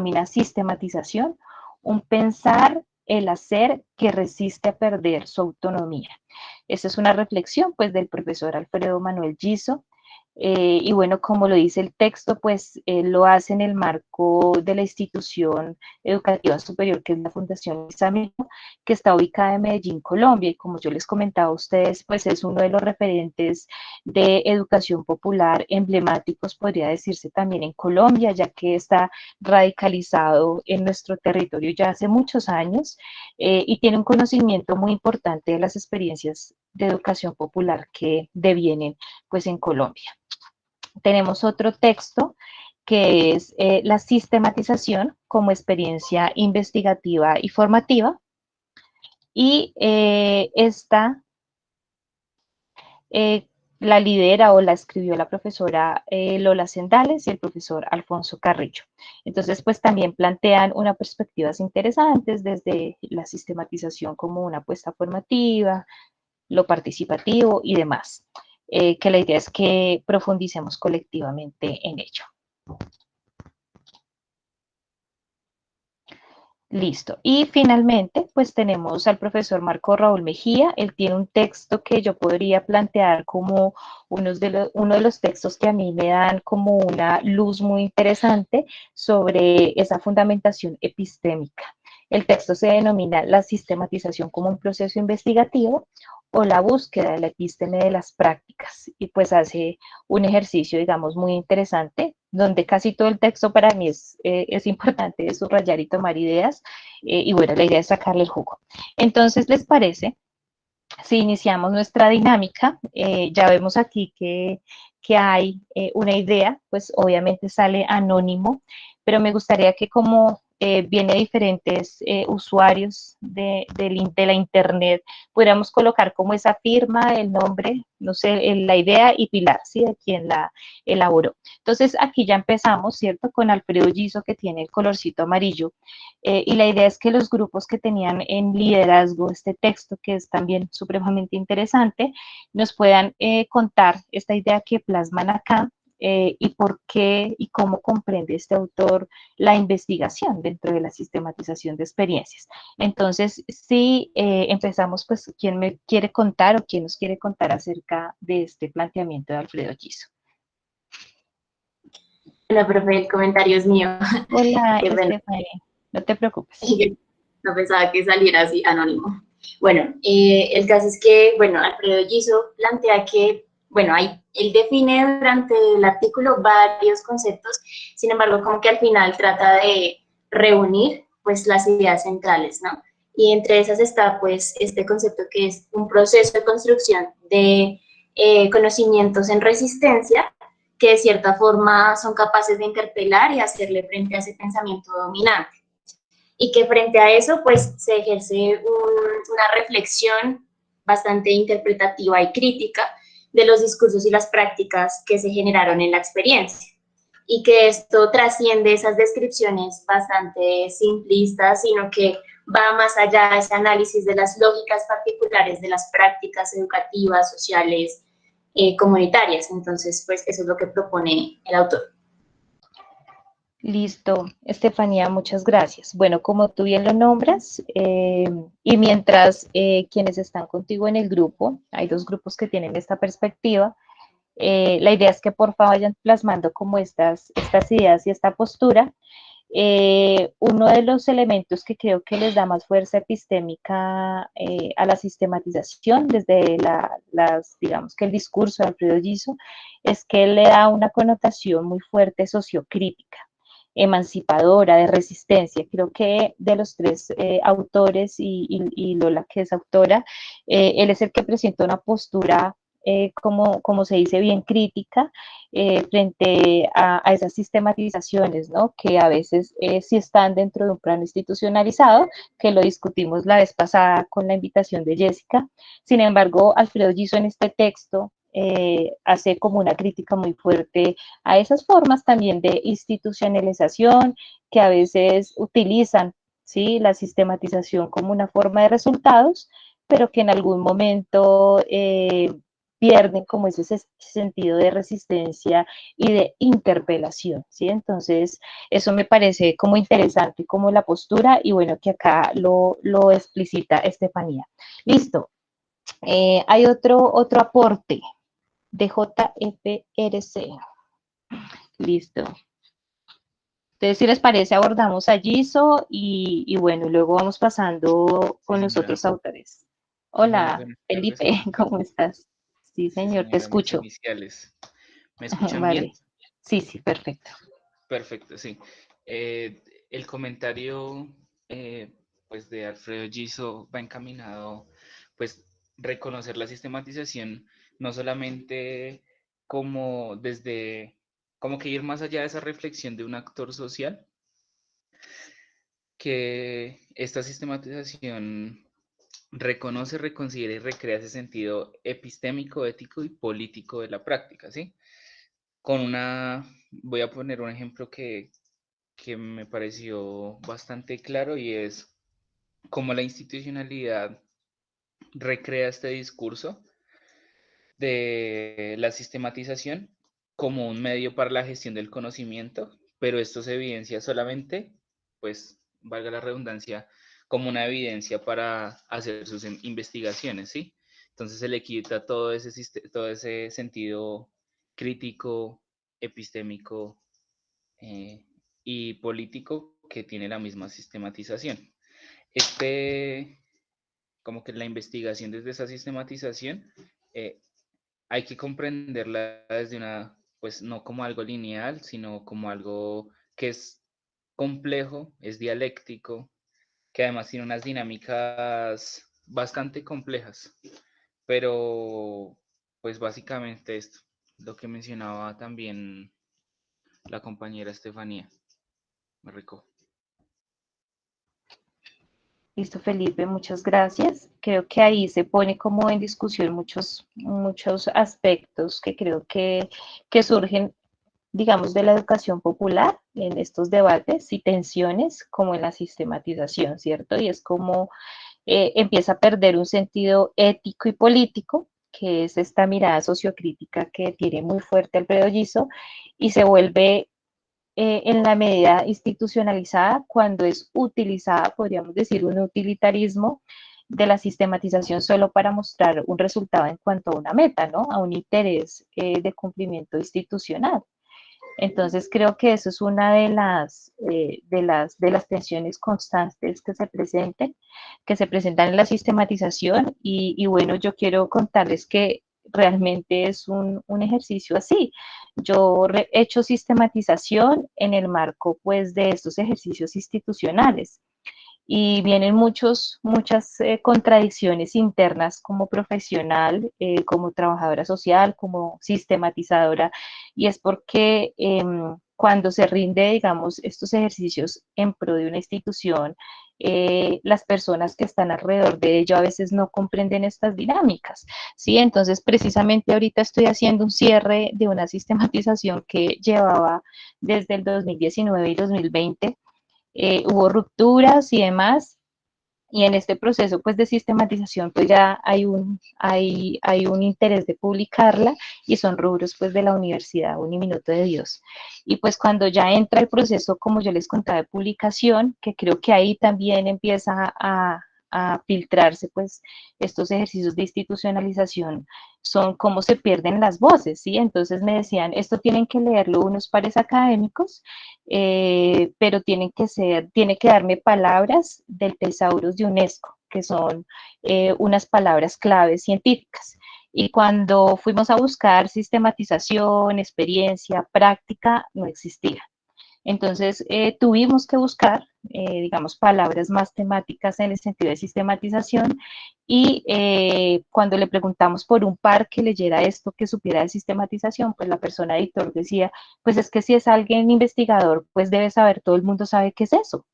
denomina sistematización, un pensar, el hacer que resiste a perder su autonomía. Esa es una reflexión pues del profesor Alfredo Manuel Giso. Y bueno, como lo dice el texto, pues lo hace en el marco de la institución educativa superior que es la Fundación Isamilo, que está ubicada en Medellín, Colombia, y como yo les comentaba a ustedes, pues es uno de los referentes de educación popular emblemáticos, podría decirse también en Colombia, ya que está radicalizado en nuestro territorio ya hace muchos años y tiene un conocimiento muy importante de las experiencias de educación popular que devienen pues en Colombia. Tenemos otro texto que es la sistematización como experiencia investigativa y formativa. Y esta la lidera o la escribió la profesora Lola Sendales y el profesor Alfonso Carrillo. Entonces, pues también plantean unas perspectivas interesantes desde la sistematización como una apuesta formativa, lo participativo y demás, que la idea es que profundicemos colectivamente en ello. Listo. Y finalmente, pues tenemos al profesor Marco Raúl Mejía. Él tiene un texto que yo podría plantear como uno de los textos que a mí me dan como una luz muy interesante sobre esa fundamentación epistémica. El texto se denomina la sistematización como un proceso investigativo o la búsqueda de la epísteme de las prácticas. Y pues hace un ejercicio, digamos, muy interesante, donde casi todo el texto para mí es importante subrayar y tomar ideas. Y bueno, la idea es sacarle el jugo. Entonces, ¿les parece? Si iniciamos nuestra dinámica, ya vemos aquí que hay una idea, pues obviamente sale anónimo, pero me gustaría que como viene diferentes usuarios de la internet, pudiéramos colocar como esa firma, el nombre, no sé, la idea y Pilar, ¿sí? De quien la elaboró. Entonces aquí ya empezamos, ¿cierto? Con Alfredo Giso, que tiene el colorcito amarillo, y la idea es que los grupos que tenían en liderazgo este texto, que es también supremamente interesante, nos puedan contar esta idea que plasman acá y por qué y cómo comprende este autor la investigación dentro de la sistematización de experiencias. Entonces, si empezamos, pues, ¿quién me quiere contar o quién nos quiere contar acerca de este planteamiento de Alfredo Giso? Hola, profe, el comentario es mío. Hola, Qué pena. Estefania, no te preocupes. No pensaba que saliera así anónimo. Bueno, el caso es que, bueno, Alfredo Giso plantea que, bueno, él define durante el artículo varios conceptos, sin embargo, como que al final trata de reunir, pues, las ideas centrales, ¿no? Y entre esas está, pues, este concepto que es un proceso de construcción de conocimientos en resistencia, que de cierta forma son capaces de interpelar y hacerle frente a ese pensamiento dominante. Y que frente a eso, pues, se ejerce una reflexión bastante interpretativa y crítica de los discursos y las prácticas que se generaron en la experiencia. Y que esto trasciende esas descripciones bastante simplistas, sino que va más allá de ese análisis de las lógicas particulares de las prácticas educativas, sociales, comunitarias. Entonces, pues eso es lo que propone el autor. Listo, Estefanía, muchas gracias. Bueno, como tú bien lo nombras, y mientras quienes están contigo en el grupo, hay dos grupos que tienen esta perspectiva, la idea es que por favor vayan plasmando como estas ideas y esta postura. Uno de los elementos que creo que les da más fuerza epistémica a la sistematización desde digamos que el discurso de Alfredo Giso es que él le da una connotación muy fuerte sociocrítica, emancipadora, de resistencia. Creo que de los tres autores y Lola, que es autora, él es el que presenta una postura, como se dice, bien crítica frente a esas sistematizaciones, ¿no? Que a veces sí están dentro de un plano institucionalizado, que lo discutimos la vez pasada con la invitación de Jessica. Sin embargo, Alfredo Giso en este texto hace como una crítica muy fuerte a esas formas también de institucionalización que a veces utilizan, ¿sí? La sistematización como una forma de resultados, pero que en algún momento pierden como ese sentido de resistencia y de interpelación, ¿sí? Entonces, eso me parece como interesante, como la postura, y bueno, que acá lo explicita Estefanía. Listo. Hay otro aporte de JFRC. Listo. Entonces, si les parece, abordamos a Giso y bueno, luego vamos pasando Sí, con los señora. otros autores. Muy Hola, buenas tardes, Felipe, ¿cómo están? ¿cómo estás? Sí, Sí, señor, te señora, mis escucho. iniciales. ¿Me escuchan bien? Vale. Sí, sí, perfecto. Perfecto, sí. El comentario, pues, de Alfredo Giso va encaminado, pues, reconocer la sistematización, no solamente como desde, como que ir más allá de esa reflexión de un actor social, que esta sistematización reconoce, reconsidera y recrea ese sentido epistémico, ético y político de la práctica, ¿sí? Voy a poner un ejemplo que me pareció bastante claro y es cómo la institucionalidad recrea este discurso de la sistematización como un medio para la gestión del conocimiento, pero esto se evidencia solamente, pues, valga la redundancia, como una evidencia para hacer sus investigaciones, ¿sí? Entonces se le quita todo ese sentido crítico, epistémico eh, y político que tiene la misma sistematización. Este, como que la investigación desde esa sistematización eh, hay que comprenderla desde pues no como algo lineal, sino como algo que es complejo, es dialéctico, que además tiene unas dinámicas bastante complejas, pero pues básicamente esto, lo que mencionaba también la compañera Estefanía, me recojo. Listo, Felipe, muchas gracias. Creo que ahí se pone como en discusión muchos aspectos que creo que surgen, digamos, de la educación popular en estos debates y tensiones como en la sistematización, ¿cierto? Y es como empieza a perder un sentido ético y político, que es esta mirada sociocrítica que tiene muy fuerte Alfredo Giso, y se vuelve en la medida institucionalizada cuando es utilizada, podríamos decir, un utilitarismo de la sistematización solo para mostrar un resultado en cuanto a una meta, ¿no? A un interés de cumplimiento institucional. Entonces creo que eso es una de las tensiones constantes que se presentan en la sistematización y bueno, yo quiero contarles que realmente es un ejercicio así. Yo he hecho sistematización en el marco pues de estos ejercicios institucionales y vienen muchas contradicciones internas como profesional, como trabajadora social, como sistematizadora, y es porque cuando se rinde, digamos, estos ejercicios en pro de una institución, las personas que están alrededor de ello a veces no comprenden estas dinámicas, ¿sí? Entonces, precisamente ahorita estoy haciendo un cierre de una sistematización que llevaba desde el 2019 y 2020, hubo rupturas y demás, y en este proceso pues de sistematización pues ya hay un interés de publicarla y son rubros pues de la universidad, un minuto de Dios. Y pues cuando ya entra el proceso, como yo les contaba, de publicación, que creo que ahí también empieza a filtrarse pues estos ejercicios de institucionalización, son cómo se pierden las voces, ¿sí? Entonces me decían, esto tienen que leerlo unos pares académicos, pero tiene que darme palabras del Tesaurus de UNESCO, que son unas palabras claves científicas. Y cuando fuimos a buscar sistematización, experiencia, práctica, no existía. Entonces, tuvimos que buscar, digamos, palabras más temáticas en el sentido de sistematización y cuando le preguntamos por un par que leyera esto, que supiera de sistematización, pues la persona editor decía, pues es que si es alguien investigador, pues debe saber, todo el mundo sabe qué es eso,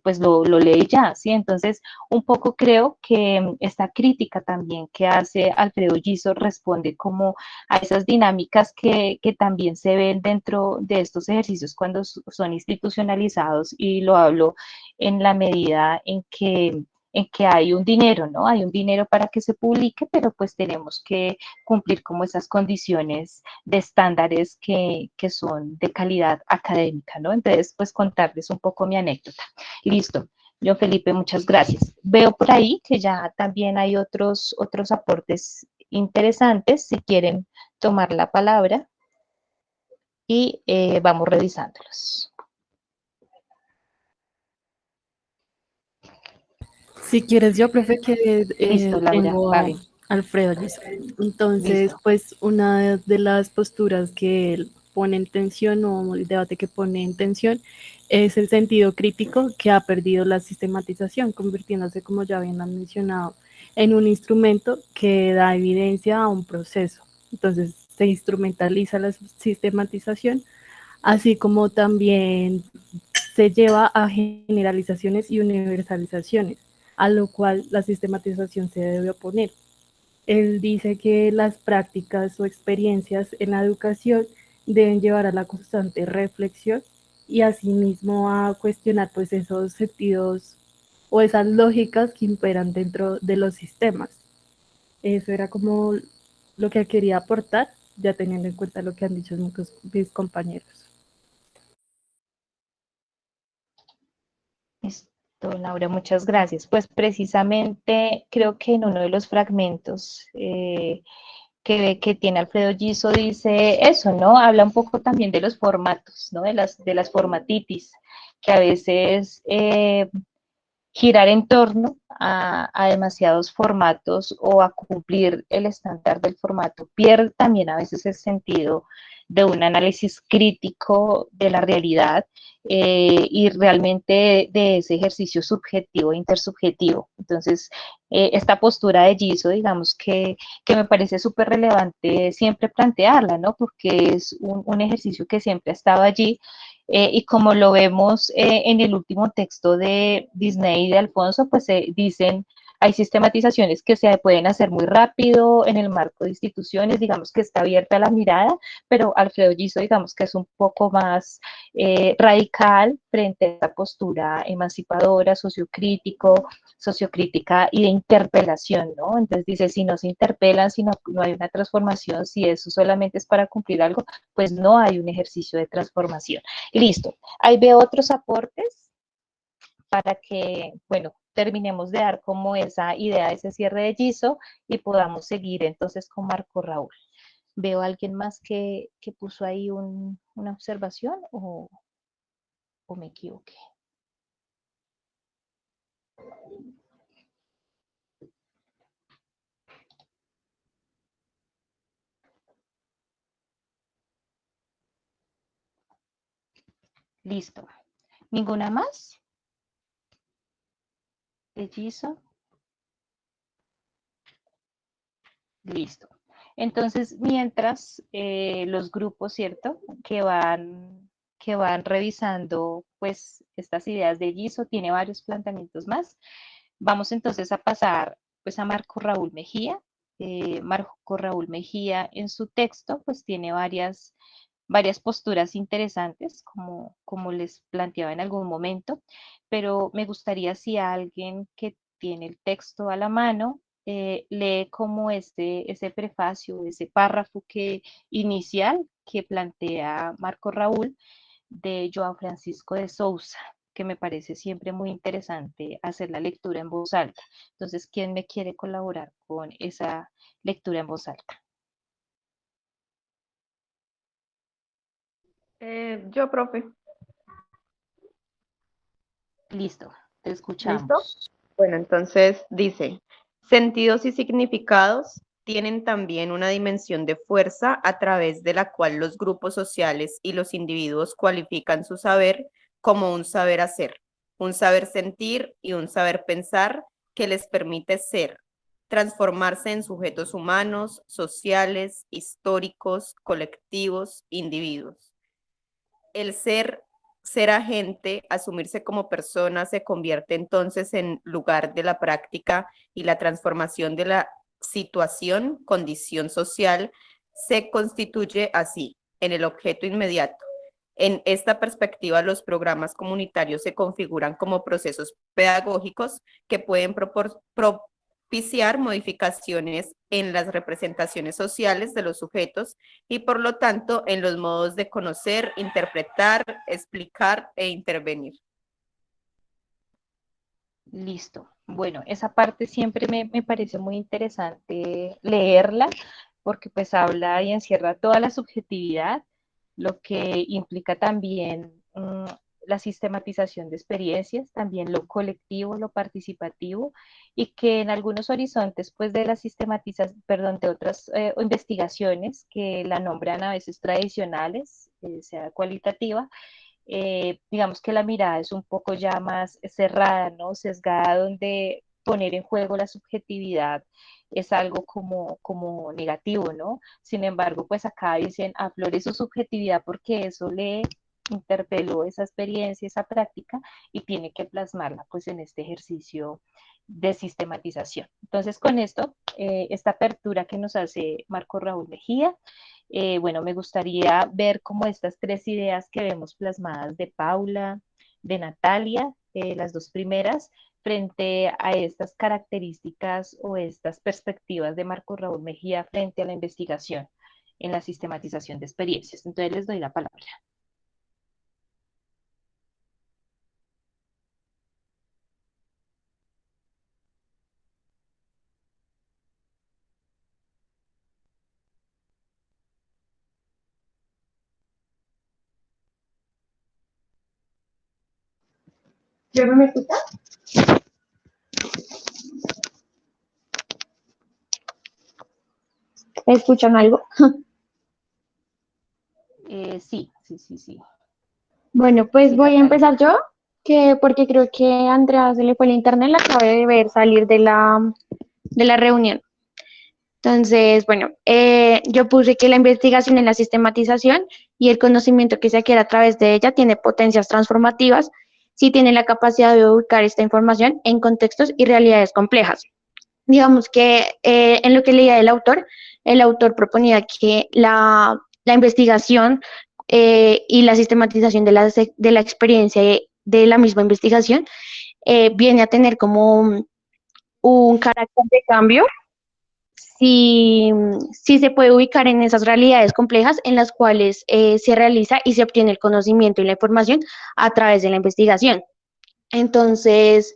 pues lo lee ya, ¿sí? Entonces, un poco creo que esta crítica también que hace Alfredo Giso responde como a esas dinámicas que también se ven dentro de estos ejercicios cuando son institucionalizados, y lo hablo en la medida en que en que hay un dinero, ¿no? Hay un dinero para que se publique, pero pues tenemos que cumplir como esas condiciones de estándares que son de calidad académica, ¿no? Entonces, pues contarles un poco mi anécdota. Listo. Yo, Felipe, muchas gracias. Veo por ahí que ya también hay otros aportes interesantes, si quieren tomar la palabra, y vamos revisándolos. Si quieres yo, profe, que Listo, Laura, tengo a vale, Alfredo Lizo. Entonces, listo. pues una de las posturas que él pone en tensión o el debate que pone en tensión es el sentido crítico que ha perdido la sistematización, convirtiéndose, como ya bien han mencionado, en un instrumento que da evidencia a un proceso. Entonces, se instrumentaliza la sistematización, así como también se lleva a generalizaciones y universalizaciones, a lo cual la sistematización se debe oponer. Él dice que las prácticas o experiencias en la educación deben llevar a la constante reflexión y asimismo a cuestionar pues esos sentidos o esas lógicas que imperan dentro de los sistemas. Eso era como lo que quería aportar, ya teniendo en cuenta lo que han dicho mis compañeros. Listo, Laura, muchas gracias. Pues precisamente creo que en uno de los fragmentos que tiene Alfredo Giso dice eso, ¿no? Habla un poco también de los formatos, ¿no? De las formatitis, que a veces girar en torno a demasiados formatos o a cumplir el estándar del formato pierde también a veces el sentido de un análisis crítico de la realidad y realmente de ese ejercicio subjetivo, intersubjetivo. Entonces, esta postura de Giso, digamos que me parece súper relevante siempre plantearla, ¿no? Porque es un ejercicio que siempre ha estado allí y como lo vemos en el último texto de Disney y de Alfonso, pues dicen, hay sistematizaciones que se pueden hacer muy rápido en el marco de instituciones, digamos que está abierta la mirada, pero Alfredo Giso, digamos que es un poco más radical frente a esta postura emancipadora, sociocrítica y de interpelación, ¿no? Entonces dice, si no se interpelan, si no hay una transformación, si eso solamente es para cumplir algo, pues no hay un ejercicio de transformación. Listo. Ahí veo otros aportes para que, bueno, terminemos de dar como esa idea, ese cierre de Giso y podamos seguir entonces con Marco Raúl. ¿Veo a alguien más que puso ahí una observación o me equivoqué? Listo. ¿Ninguna más? ¿De Giso? Listo. Entonces, mientras los grupos, ¿cierto? Que van revisando, pues, estas ideas de Giso, tiene varios planteamientos más. Vamos entonces a pasar, pues, a Marco Raúl Mejía. Marco Raúl Mejía en su texto, pues, tiene varias posturas interesantes, como les planteaba en algún momento, pero me gustaría si alguien que tiene el texto a la mano lee como ese prefacio, ese párrafo inicial que plantea Marco Raúl de João Francisco de Sousa, que me parece siempre muy interesante hacer la lectura en voz alta. Entonces, ¿quién me quiere colaborar con esa lectura en voz alta? Yo, profe. Listo, te ¿Listo? escuchamos. Bueno, entonces dice, sentidos y significados tienen también una dimensión de fuerza a través de la cual los grupos sociales y los individuos cualifican su saber como un saber hacer, un saber sentir y un saber pensar que les permite ser, transformarse en sujetos humanos, sociales, históricos, colectivos, individuos. El ser agente, asumirse como persona, se convierte entonces en lugar de la práctica y la transformación de la situación, condición social, se constituye así en el objeto inmediato, En esta perspectiva, los programas comunitarios se configuran como procesos pedagógicos que pueden propiciar modificaciones en las representaciones sociales de los sujetos y, por lo tanto, en los modos de conocer, interpretar, explicar e intervenir. Listo. Bueno, esa parte siempre me parece muy interesante leerla porque pues habla y encierra toda la subjetividad, lo que implica también la sistematización de experiencias, también lo colectivo, lo participativo, y que en algunos horizontes pues de la sistematización, perdón, de otras investigaciones que la nombran a veces tradicionales, sea cualitativa, digamos que la mirada es un poco ya más cerrada, ¿no? Sesgada, donde poner en juego la subjetividad es algo como negativo, ¿no? Sin embargo, pues acá dicen, aflore su subjetividad porque eso le interpeló esa experiencia, esa práctica, y tiene que plasmarla pues en este ejercicio de sistematización. Entonces, con esto, esta apertura que nos hace Marco Raúl Mejía, bueno, me gustaría ver como estas tres ideas que vemos plasmadas de Paula, de Natalia, las dos primeras, frente a estas características o estas perspectivas de Marco Raúl Mejía frente a la investigación en la sistematización de experiencias. Entonces les doy la palabra. ¿Yo no me escucha? ¿Escuchan algo? Sí, sí, sí, sí. Bueno, pues Sí, voy a Natalia. empezar yo, que porque creo que a Andrea se le fue el internet, la acabé de ver salir de la reunión. Entonces, bueno, yo puse que la investigación en la sistematización y el conocimiento que se adquiere a través de ella tiene potencias transformativas si tiene la capacidad de ubicar esta información en contextos y realidades complejas. Digamos que en lo que leía el autor proponía que la investigación y la sistematización de la experiencia de la misma investigación viene a tener como un carácter de cambio si, si se puede ubicar en esas realidades complejas en las cuales se realiza y se obtiene el conocimiento y la información a través de la investigación. Entonces,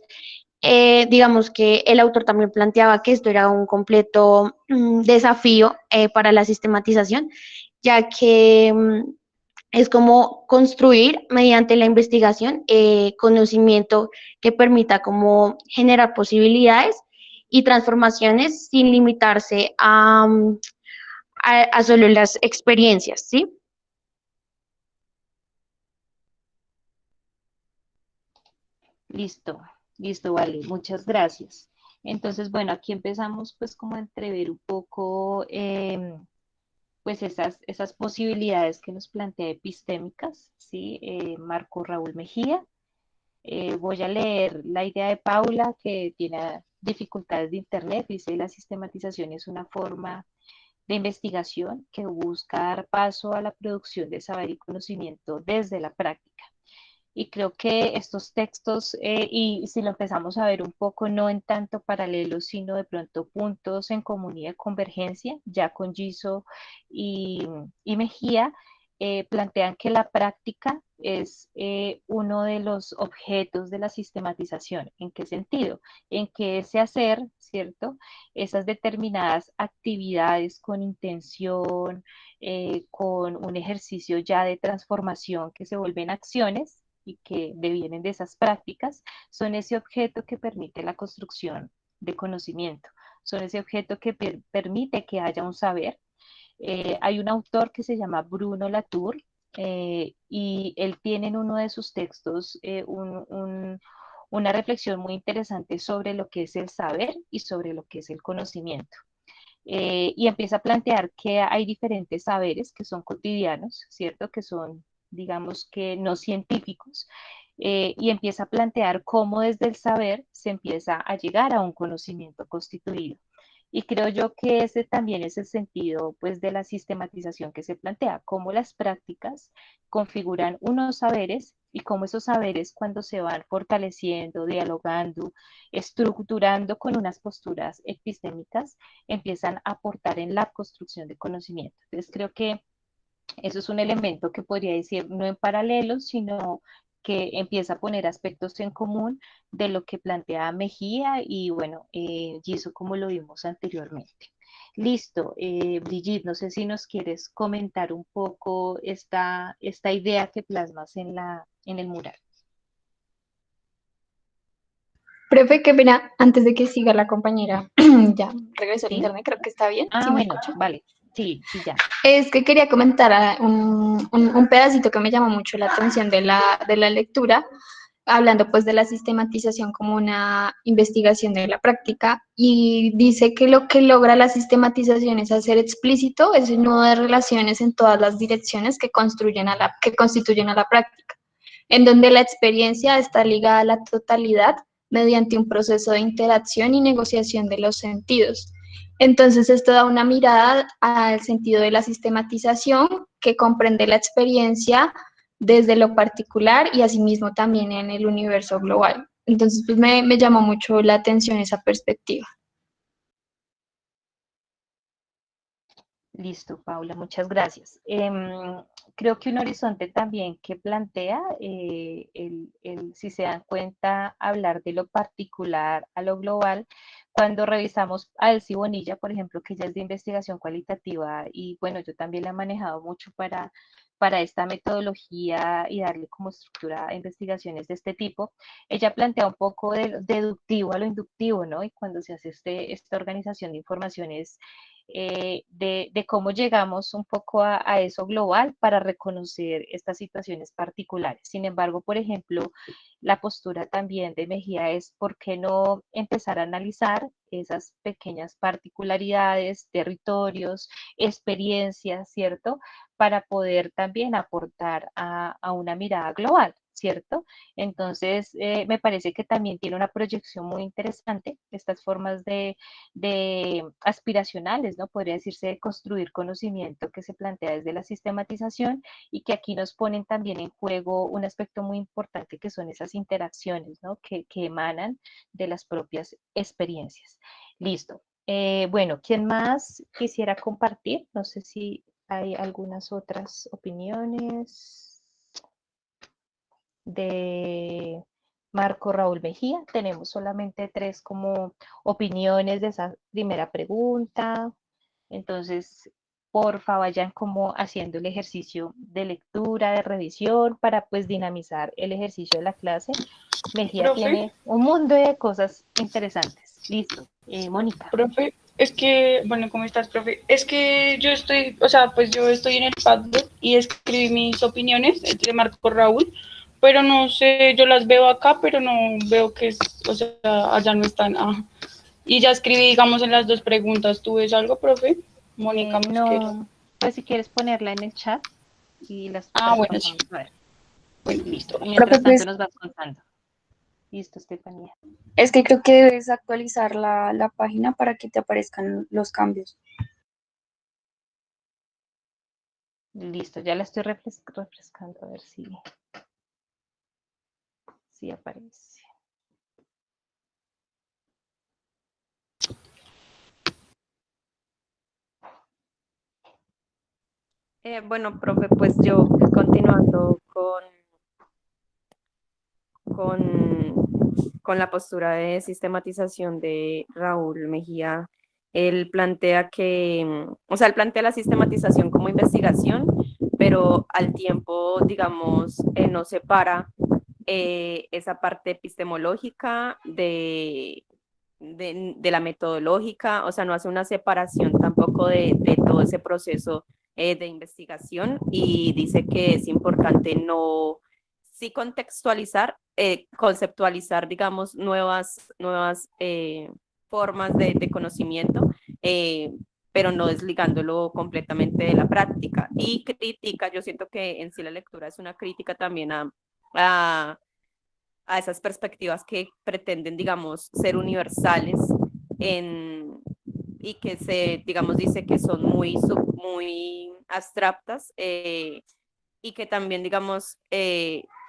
digamos que el autor también planteaba que esto era un completo desafío para la sistematización, ya que es como construir mediante la investigación conocimiento que permita como generar posibilidades y transformaciones sin limitarse a solo las experiencias, ¿sí? Listo, listo, vale, muchas gracias. Entonces, bueno, aquí empezamos pues como a entrever un poco pues esas posibilidades que nos plantea epistémicas, ¿sí? Marco Raúl Mejía. Voy a leer la idea de Paula, que tiene dificultades de Internet. Dice, la sistematización es una forma de investigación que busca dar paso a la producción de saber y conocimiento desde la práctica. Y creo que estos textos, y si lo empezamos a ver un poco, no en tanto paralelo, sino de pronto puntos en común y de convergencia, ya con Giso y Mejía, plantean que la práctica es uno de los objetos de la sistematización. ¿En qué sentido? En que ese hacer, ¿cierto? Esas determinadas actividades con intención, con un ejercicio ya de transformación que se vuelven acciones, y que devienen de esas prácticas, son ese objeto que permite la construcción de conocimiento, son ese objeto que permite que haya un saber. Hay un autor que se llama Bruno Latour, y él tiene en uno de sus textos una reflexión muy interesante sobre lo que es el saber y sobre lo que es el conocimiento. Y empieza a plantear que hay diferentes saberes que son cotidianos, ¿cierto? Que son, digamos que no científicos, y empieza a plantear cómo desde el saber se empieza a llegar a un conocimiento constituido. Y creo yo que ese también es el sentido pues de la sistematización que se plantea, cómo las prácticas configuran unos saberes y cómo esos saberes cuando se van fortaleciendo, dialogando, estructurando con unas posturas epistémicas, empiezan a aportar en la construcción de conocimiento. Entonces creo que eso es un elemento que podría decir no en paralelo, sino que empieza a poner aspectos en común de lo que plantea Mejía y bueno, Giso como lo vimos anteriormente. Listo, Brigitte, no sé si nos quieres comentar un poco esta idea que plasmas en el mural. Profe, qué pena, antes de que siga la compañera, ya regresó el ¿Sí? internet, creo que está bien, Ah, ¿sí me bueno, escucha? vale. Sí, sí, ya. Es que quería comentar un pedacito que me llamó mucho la atención de la lectura, hablando pues de la sistematización como una investigación de la práctica, y dice que lo que logra la sistematización es hacer explícito ese nudo de relaciones en todas las direcciones que que constituyen a la práctica, en donde la experiencia está ligada a la totalidad mediante un proceso de interacción y negociación de los sentidos. Entonces, esto da una mirada al sentido de la sistematización que comprende la experiencia desde lo particular y asimismo también en el universo global. Entonces, pues me llamó mucho la atención esa perspectiva. Listo, Paula, muchas gracias. Creo que un horizonte también que plantea, si se dan cuenta, hablar de lo particular a lo global, cuando revisamos a Elsie Bonilla, por ejemplo, que ella es de investigación cualitativa y bueno, yo también la he manejado mucho para esta metodología y darle como estructura a investigaciones de este tipo, ella plantea un poco de lo deductivo a lo inductivo, ¿no? Y cuando se hace esta organización de informaciones de cómo llegamos un poco a eso global para reconocer estas situaciones particulares. Sin embargo, por ejemplo, la postura también de Mejía es por qué no empezar a analizar esas pequeñas particularidades, territorios, experiencias, ¿cierto? Para poder también aportar a una mirada global. ¿Cierto? Entonces, me parece que también tiene una proyección muy interesante, estas formas de aspiracionales, ¿no? Podría decirse de construir conocimiento que se plantea desde la sistematización y que aquí nos ponen también en juego un aspecto muy importante que son esas interacciones, ¿no? Que emanan de las propias experiencias. Listo. Bueno, ¿quién más quisiera compartir? No sé si hay algunas otras opiniones de Marco Raúl Mejía. Tenemos solamente 3 como opiniones de esa primera pregunta. Entonces, porfa, vayan como haciendo el ejercicio de lectura, de revisión, para pues dinamizar el ejercicio de la clase. Mejía Profe, tiene un mundo de cosas interesantes. Listo. Mónica. profe, es que, bueno, ¿cómo estás, profe? Es que yo estoy, o sea, pues yo estoy en el Padlet y escribí mis opiniones de Marco Raúl, pero no sé, yo las veo acá, pero no veo que es, o sea, allá no están. Ah. Y ya escribí, digamos, en las 2 preguntas. ¿Tú ves algo, profe? Mónica Mosquera. No, pues si quieres ponerla en el chat y las Bueno, sí. pasamos a ver. Bueno, Listo. listo. Mientras tanto nos vas contando. Listo, Estefanía. Es que creo que debes actualizar la página para que te aparezcan los cambios. Listo, ya la estoy refrescando a ver si aparece. Bueno, profe, pues yo continuando con la postura de sistematización de Raúl Mejía, él plantea o sea, él plantea la sistematización como investigación, pero al tiempo, digamos, no separa esa parte epistemológica de la metodológica, o sea, no hace una separación tampoco de todo ese proceso de investigación y dice que es importante no, sí contextualizar, conceptualizar, digamos, nuevas formas de conocimiento, pero no desligándolo completamente de la práctica. Y critica, yo siento que en sí la lectura es una crítica también a esas perspectivas que pretenden, digamos, ser universales y que se, digamos, dice que son muy abstractas y que también, digamos,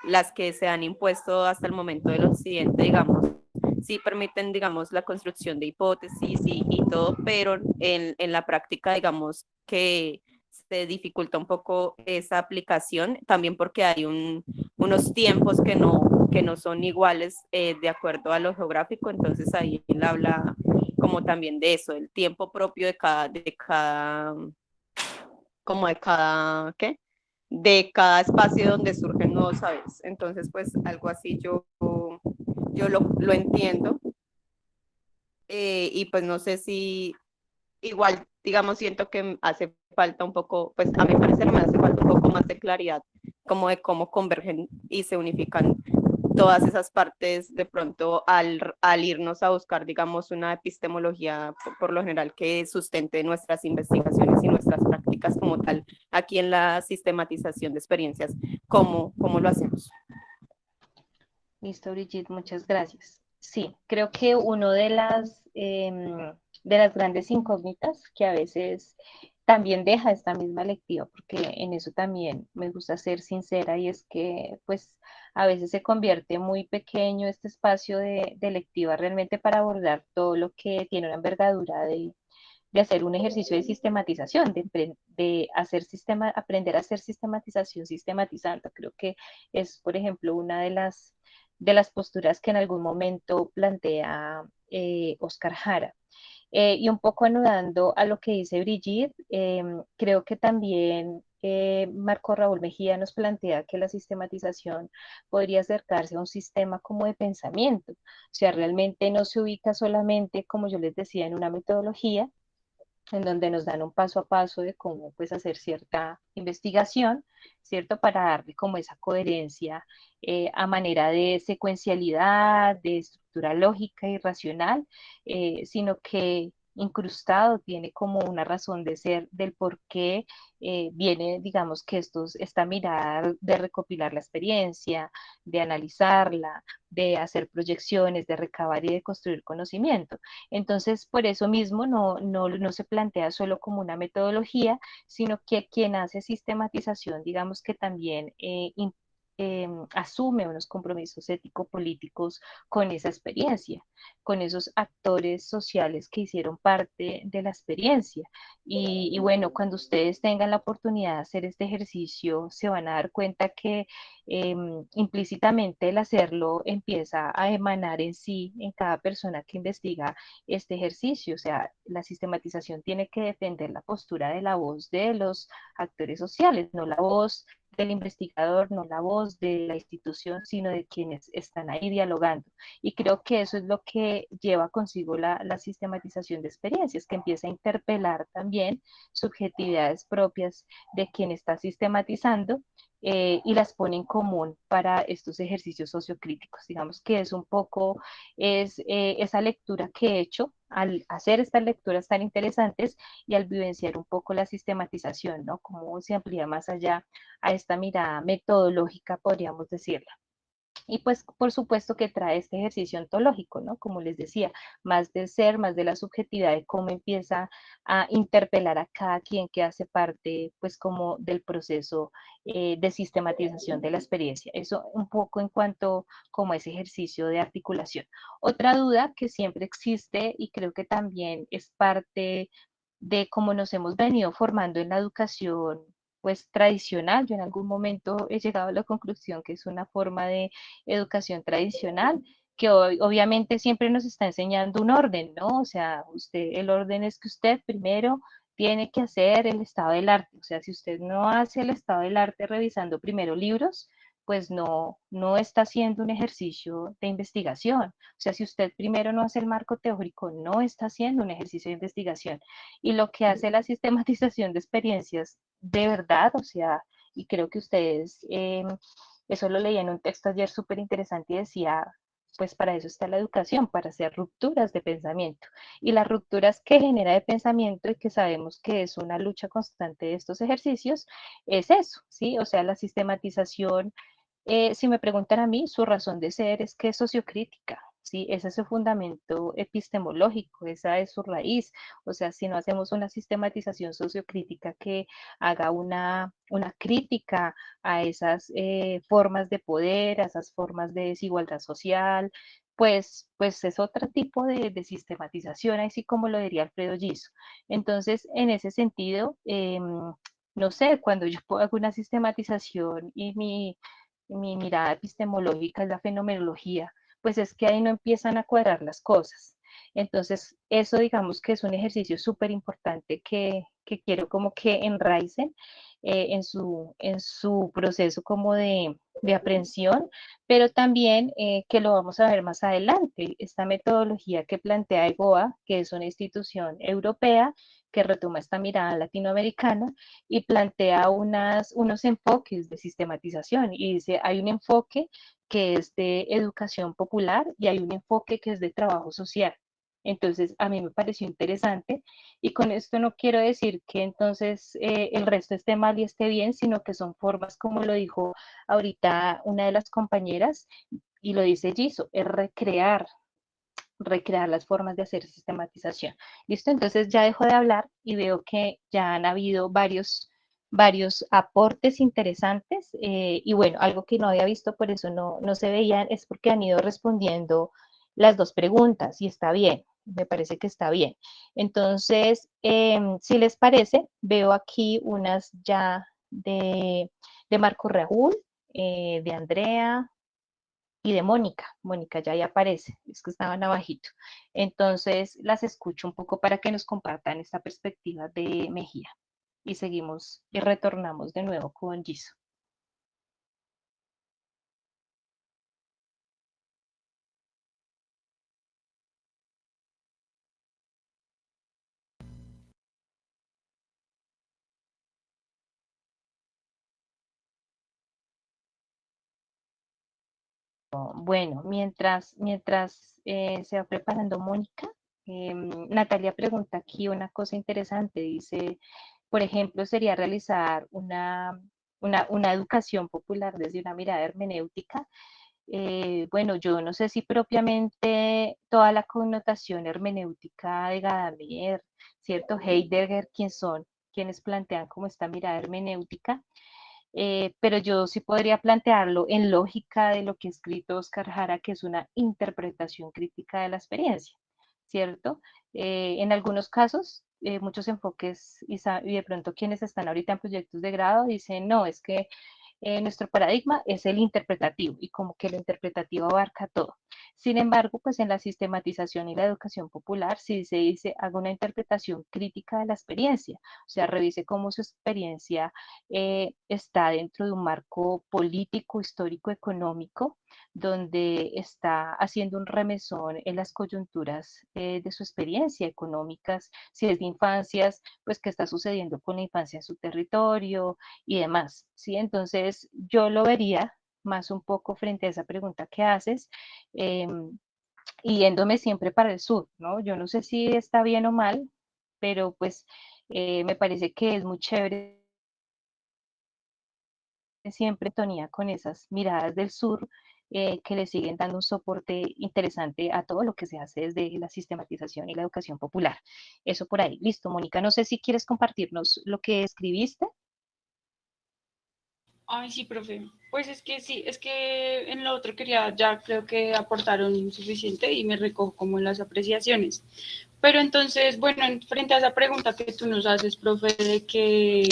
las que se han impuesto hasta el momento del occidente, digamos, sí permiten, digamos, la construcción de hipótesis y todo, pero en la práctica, digamos, que se dificulta un poco esa aplicación, también porque hay unos tiempos que no son iguales de acuerdo a lo geográfico, entonces ahí él habla como también de eso, el tiempo propio como de cada, ¿qué? De cada espacio donde surgen nuevos saberes. Entonces, pues algo así yo lo entiendo. Y pues no sé si igual, digamos, siento que hace falta un poco, pues a mi parecer me hace falta un poco más de claridad, como de cómo convergen y se unifican todas esas partes de pronto al irnos a buscar, digamos, una epistemología por lo general que sustente nuestras investigaciones y nuestras prácticas como tal, aquí en la sistematización de experiencias, cómo lo hacemos. Listo, Brigitte, muchas gracias. Sí, creo que una de las grandes incógnitas que a veces también deja esta misma lectiva, porque en eso también me gusta ser sincera, y es que pues a veces se convierte muy pequeño este espacio de lectiva realmente para abordar todo lo que tiene una envergadura de hacer un ejercicio de sistematización, de hacer aprender a hacer sistematización sistematizando. Creo que es, por ejemplo, una de las posturas que en algún momento plantea Oscar Jara. Y un poco anudando a lo que dice Brigitte, creo que también Marco Raúl Mejía nos plantea que la sistematización podría acercarse a un sistema como de pensamiento. O sea, realmente no se ubica solamente, como yo les decía, en una metodología, en donde nos dan un paso a paso de cómo pues hacer cierta investigación, ¿cierto? Para darle como esa coherencia a manera de secuencialidad, de estructura lógica y racional, sino que incrustado tiene como una razón de ser del por qué viene, digamos, que esta mirada de recopilar la experiencia, de analizarla, de hacer proyecciones, de recabar y de construir conocimiento. Entonces, por eso mismo no se plantea solo como una metodología, sino que quien hace sistematización, digamos que también asume unos compromisos ético-políticos con esa experiencia, con esos actores sociales que hicieron parte de la experiencia. Y bueno, cuando ustedes tengan la oportunidad de hacer este ejercicio, se van a dar cuenta que implícitamente el hacerlo empieza a emanar en sí, en cada persona que investiga este ejercicio. O sea, la sistematización tiene que defender la postura de la voz de los actores sociales, no la voz del investigador, no la voz de la institución, sino de quienes están ahí dialogando. Y creo que eso es lo que lleva consigo la sistematización de experiencias, que empieza a interpelar también subjetividades propias de quien está sistematizando, y las pone en común para estos ejercicios sociocríticos. Digamos que es un poco esa lectura que he hecho al hacer estas lecturas tan interesantes y al vivenciar un poco la sistematización, ¿no? Cómo se amplía más allá a esta mirada metodológica, podríamos decirla. Y pues por supuesto que trae este ejercicio ontológico, ¿no? Como les decía, más del ser, más de la subjetividad, de cómo empieza a interpelar a cada quien que hace parte, pues como del proceso de sistematización de la experiencia. Eso un poco en cuanto como ese ejercicio de articulación. Otra duda que siempre existe y creo que también es parte de cómo nos hemos venido formando en la educación pues tradicional. Yo en algún momento he llegado a la conclusión que es una forma de educación tradicional, que obviamente siempre nos está enseñando un orden, ¿no? O sea, el orden es que usted primero tiene que hacer el estado del arte. O sea, si usted no hace el estado del arte revisando primero libros, pues no está haciendo un ejercicio de investigación. O sea, si usted primero no hace el marco teórico, no está haciendo un ejercicio de investigación. Y lo que hace la sistematización de experiencias de verdad, o sea, y creo que ustedes eso lo leí en un texto ayer súper interesante y decía, pues para eso está la educación, para hacer rupturas de pensamiento. Y las rupturas que genera de pensamiento y que sabemos que es una lucha constante de estos ejercicios, es eso, ¿sí? O sea, la sistematización, si me preguntan a mí, su razón de ser es que es sociocrítica. ¿sí? Ese es su fundamento epistemológico, esa es su raíz. O sea, si no hacemos una sistematización sociocrítica que haga una crítica a esas formas de poder, a esas formas de desigualdad social, pues es otro tipo de sistematización, así como lo diría Alfredo Giso. Entonces, en ese sentido, no sé, cuando yo hago una sistematización y mi mirada epistemológica es la fenomenología, pues es que ahí no empiezan a cuadrar las cosas. Entonces, eso digamos que es un ejercicio súper importante que quiero como que enraicen en su proceso como de aprehensión, pero también que lo vamos a ver más adelante, esta metodología que plantea EGOA, que es una institución europea que retoma esta mirada latinoamericana y plantea unos enfoques de sistematización y dice, hay un enfoque que es de educación popular y hay un enfoque que es de trabajo social. Entonces, a mí me pareció interesante y con esto no quiero decir que entonces el resto esté mal y esté bien, sino que son formas, como lo dijo ahorita una de las compañeras, y lo dice Giso, es recrear las formas de hacer sistematización. ¿Listo? Entonces ya dejo de hablar y veo que ya han habido varios aportes interesantes y bueno, algo que no había visto, por eso no se veían, es porque han ido respondiendo las dos preguntas y está bien, me parece que está bien. Entonces, si les parece, veo aquí unas ya de Marco Raúl, de Andrea, y de Mónica. Mónica ya ahí aparece, es que estaban abajito. Entonces las escucho un poco para que nos compartan esta perspectiva de Mejía. Y seguimos y retornamos de nuevo con Giso. Bueno, mientras se va preparando Mónica, Natalia pregunta aquí una cosa interesante. Dice, por ejemplo, sería realizar una educación popular desde una mirada hermenéutica. Bueno, yo no sé si propiamente toda la connotación hermenéutica de Gadamer, ¿cierto? Heidegger, ¿quién son? Quienes plantean como esta mirada hermenéutica, pero yo sí podría plantearlo en lógica de lo que ha escrito Oscar Jara, que es una interpretación crítica de la experiencia, ¿cierto? En algunos casos, muchos enfoques y de pronto quienes están ahorita en proyectos de grado dicen, no, es que nuestro paradigma es el interpretativo y como que lo interpretativo abarca todo. Sin embargo, pues en la sistematización y la educación popular sí se dice, haga una interpretación crítica de la experiencia, o sea, revise cómo su experiencia está dentro de un marco político, histórico, económico, donde está haciendo un remesón en las coyunturas de su experiencia económicas, si es de infancias, pues qué está sucediendo con la infancia en su territorio y demás, ¿sí? Entonces yo lo vería más un poco frente a esa pregunta que haces, eh, y yéndome siempre para el sur, ¿no? Yo no sé si está bien o mal, pero pues me parece que es muy chévere siempre tonía con esas miradas del sur que le siguen dando un soporte interesante a todo lo que se hace desde la sistematización y la educación popular. Eso por ahí. Listo, Mónica, no sé si quieres compartirnos lo que escribiste. Ay, sí, profe. Pues es que sí, es que en lo otro quería, ya creo que aportaron suficiente y me recojo como en las apreciaciones. Pero entonces, bueno, frente a esa pregunta que tú nos haces, profe, de que,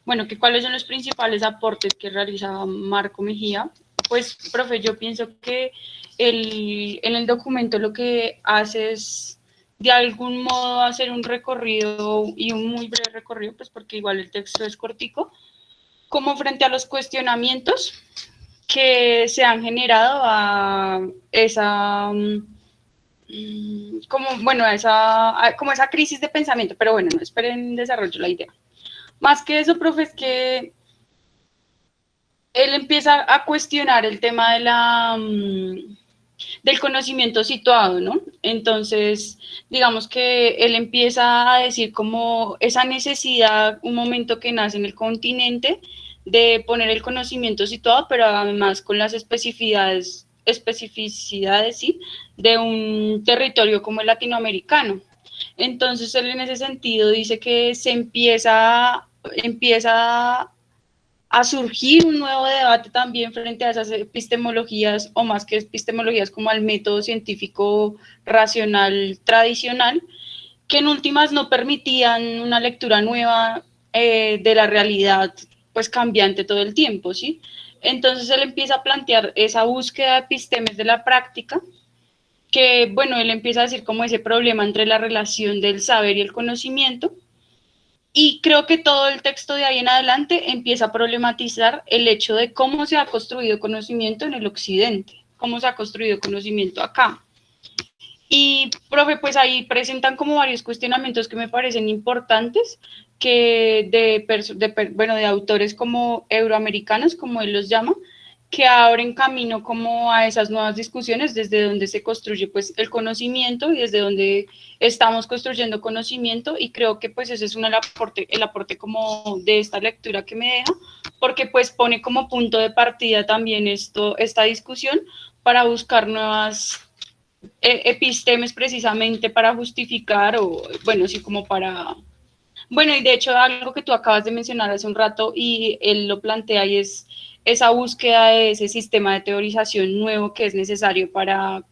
bueno, que cuáles son los principales aportes que realiza Marco Mejía, pues, profe, yo pienso que en el documento lo que hace es, de algún modo, hacer un recorrido y un muy breve recorrido, pues porque igual el texto es cortico, como frente a los cuestionamientos que se han generado a esa, como, bueno, como esa crisis de pensamiento, pero bueno, no esperen desarrollo la idea. Más que eso, profe, es que él empieza a cuestionar el tema de del conocimiento situado, ¿no? Entonces, digamos que él empieza a decir como esa necesidad, un momento que nace en el continente, de poner el conocimiento situado, pero además con las especificidades especificidades, ¿sí?, de un territorio como el latinoamericano. Entonces, él en ese sentido dice que se empieza a surgir un nuevo debate también frente a esas epistemologías, o más que epistemologías, como al método científico racional tradicional, que en últimas no permitían una lectura nueva de la realidad, pues cambiante todo el tiempo, ¿sí? Entonces él empieza a plantear esa búsqueda de epistemes de la práctica, que, bueno, él empieza a decir como ese problema entre la relación del saber y el conocimiento, y creo que todo el texto de ahí en adelante empieza a problematizar el hecho de cómo se ha construido conocimiento en el occidente, cómo se ha construido conocimiento acá. Y, profe, pues ahí presentan como varios cuestionamientos que me parecen importantes, que de autores como euroamericanos, como él los llama, que abren camino como a esas nuevas discusiones desde donde se construye pues el conocimiento y desde donde estamos construyendo conocimiento, y creo que pues ese es el aporte como de esta lectura que me deja, porque pues pone como punto de partida también esta discusión para buscar nuevas epistemes precisamente para justificar, o bueno, sí, como para... Bueno, y de hecho algo que tú acabas de mencionar hace un rato y él lo plantea, y es esa búsqueda de ese sistema de teorización nuevo que es necesario para